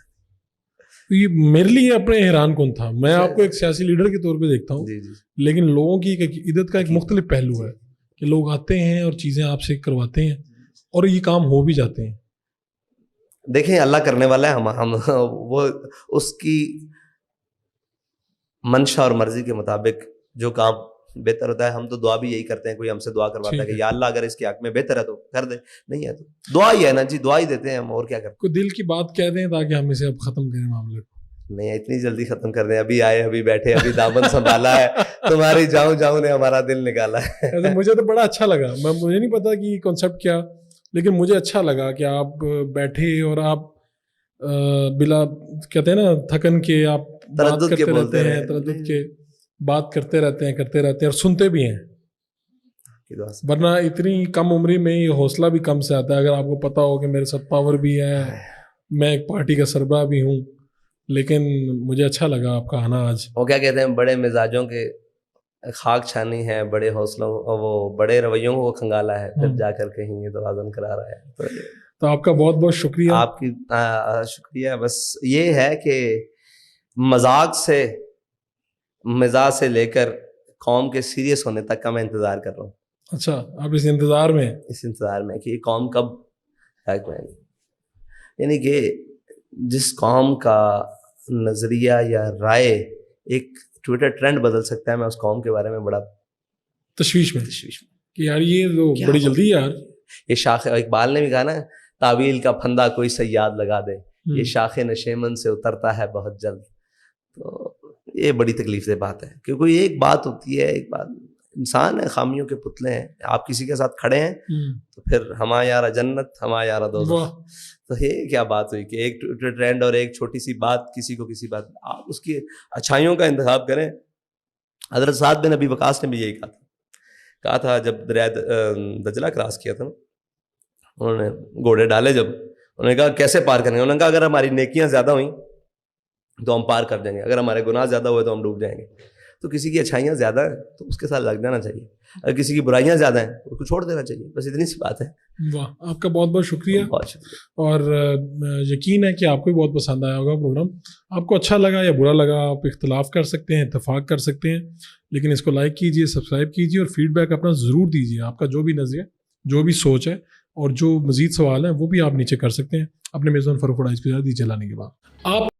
یہ میرے لیے اپنے حیران کن تھا. میں آپ کو ایک سیاسی لیڈر کے طور پہ دیکھتا ہوں, لیکن لوگوں کی عقیدت کا ایک مختلف پہلو ہے کہ لوگ آتے ہیں اور چیزیں آپ سے کرواتے ہیں اور یہ کام ہو بھی جاتے ہیں. دیکھیں اللہ کرنے والا ہے, ہم وہ اس کی منشا اور مرضی کے مطابق جو کام بہتر ہوتا ہے. ہم تو دعا بھی یہی کرتے ہیں, کوئی ہم سے دعا کرواتا ہے کہ یا اللہ اگر اس کے حق میں بہتر ہے تو کر دے, نہیں ہے تو دعا ہی ہے نا جی, دعا ہی دیتے ہیں ہم, اور کیا کرتے ہیں. کوئی دل کی بات کہہ دیں تاکہ ہم اسے اب ختم کریں معاملے کو. نہیں اتنی جلدی ختم کر دیں, ابھی آئے, ابھی بیٹھے, ابھی دامن سنبھالا ہے, تمہاری جاؤں جاؤں نے ہمارا دل نکالا ہے. مجھے تو بڑا اچھا لگا. مجھے نہیں پتا کہ کنسیپٹ کیا, لیکن مجھے اچھا لگا کہ آپ بیٹھے اور آپ بلا کہتے ہیں نا تھکن کے آپ بات کرتے رہتے ہیں, تردد کے بات کرتے رہتے ہیں اور سنتے بھی ہیں. ورنہ اتنی کم عمری میں یہ حوصلہ بھی کم سے آتا ہے. اگر آپ کو پتا ہو کہ میرے ساتھ پاور بھی ہے, میں ایک پارٹی کا سربراہ بھی ہوں, لیکن مجھے اچھا لگا آپ کا آنا آج. وہ کیا کہتے ہیں, بڑے مزاجوں کے خاک چھانی ہے, بڑے حوصلوں وہ بڑے رویوں کو کھنگالا ہے, پھر جا کر کہیں یہ تو آزن کرا رہا ہے. تو آپ کا بہت بہت شکریہ. آپ کی شکریہ. بس یہ ہے کہ مزاج سے لے کر قوم کے سیریس ہونے تک کا میں انتظار کر رہا ہوں. اچھا, آپ اس انتظار میں کہ یہ قوم کب, یعنی کہ جس قوم کا نظریہ یا رائے ایک ٹویٹر ٹرینڈ بدل سکتا ہے, میں اس قوم کے بارے میں بڑا تشویش میں کہ یار یہ تو بڑی جلدی یار. یہ شاخ, اقبال نے بھی کہا نا, تعویل کا پھندا کوئی صیاد لگا دے, یہ شاخ نشیمن سے اترتا ہے بہت جلد. تو یہ بڑی تکلیف دہ بات ہے, کیونکہ ایک بات ہوتی ہے, ایک بات, انسان ہے, خامیوں کے پتلے ہیں. آپ کسی کے ساتھ کھڑے ہیں تو پھر ہما یارا جنت, ہما یارا دوزخ. تو یہ کیا بات ہوئی کہ ایک ٹرینڈ اور ایک چھوٹی سی بات, کسی کو کسی بات, آپ اس کی اچھائیوں کا انتخاب کریں. حضرت سعد بن ابی وقاص نے بھی یہی کہا تھا جب دریائے دجلہ کراس کیا تھا, انہوں نے گھوڑے ڈالے, جب انہوں نے کہا کیسے پار کریں گے, انہوں نے کہا اگر ہماری نیکیاں زیادہ ہوئیں تو ہم پار کر دیں گے, اگر ہمارے گناہ زیادہ ہوئے تو ہم ڈوب جائیں گے. تو کسی کی اچھائیاں زیادہ ہیں تو اس کے ساتھ لگ جانا چاہیے, اگر کسی کی برائیاں زیادہ ہیں تو اس کو چھوڑ دینا چاہیے. بس اتنی سی بات ہے. واہ, آپ کا بہت بہت شکریہ. اور یقین ہے کہ آپ کو بھی بہت پسند آیا ہوگا پروگرام. آپ کو اچھا لگا یا برا لگا, آپ اختلاف کر سکتے ہیں, اتفاق کر سکتے ہیں, لیکن اس کو لائک کیجیے, سبسکرائب کیجیے اور فیڈ بیک اپنا ضرور دیجیے. آپ کا جو بھی نظریہ, جو بھی سوچ ہے, اور جو مزید سوال ہیں وہ بھی آپ نیچے کر سکتے ہیں اپنے میزبان فاروق وڈائچ کے ساتھ دیجیے لانے کے بعد. آپ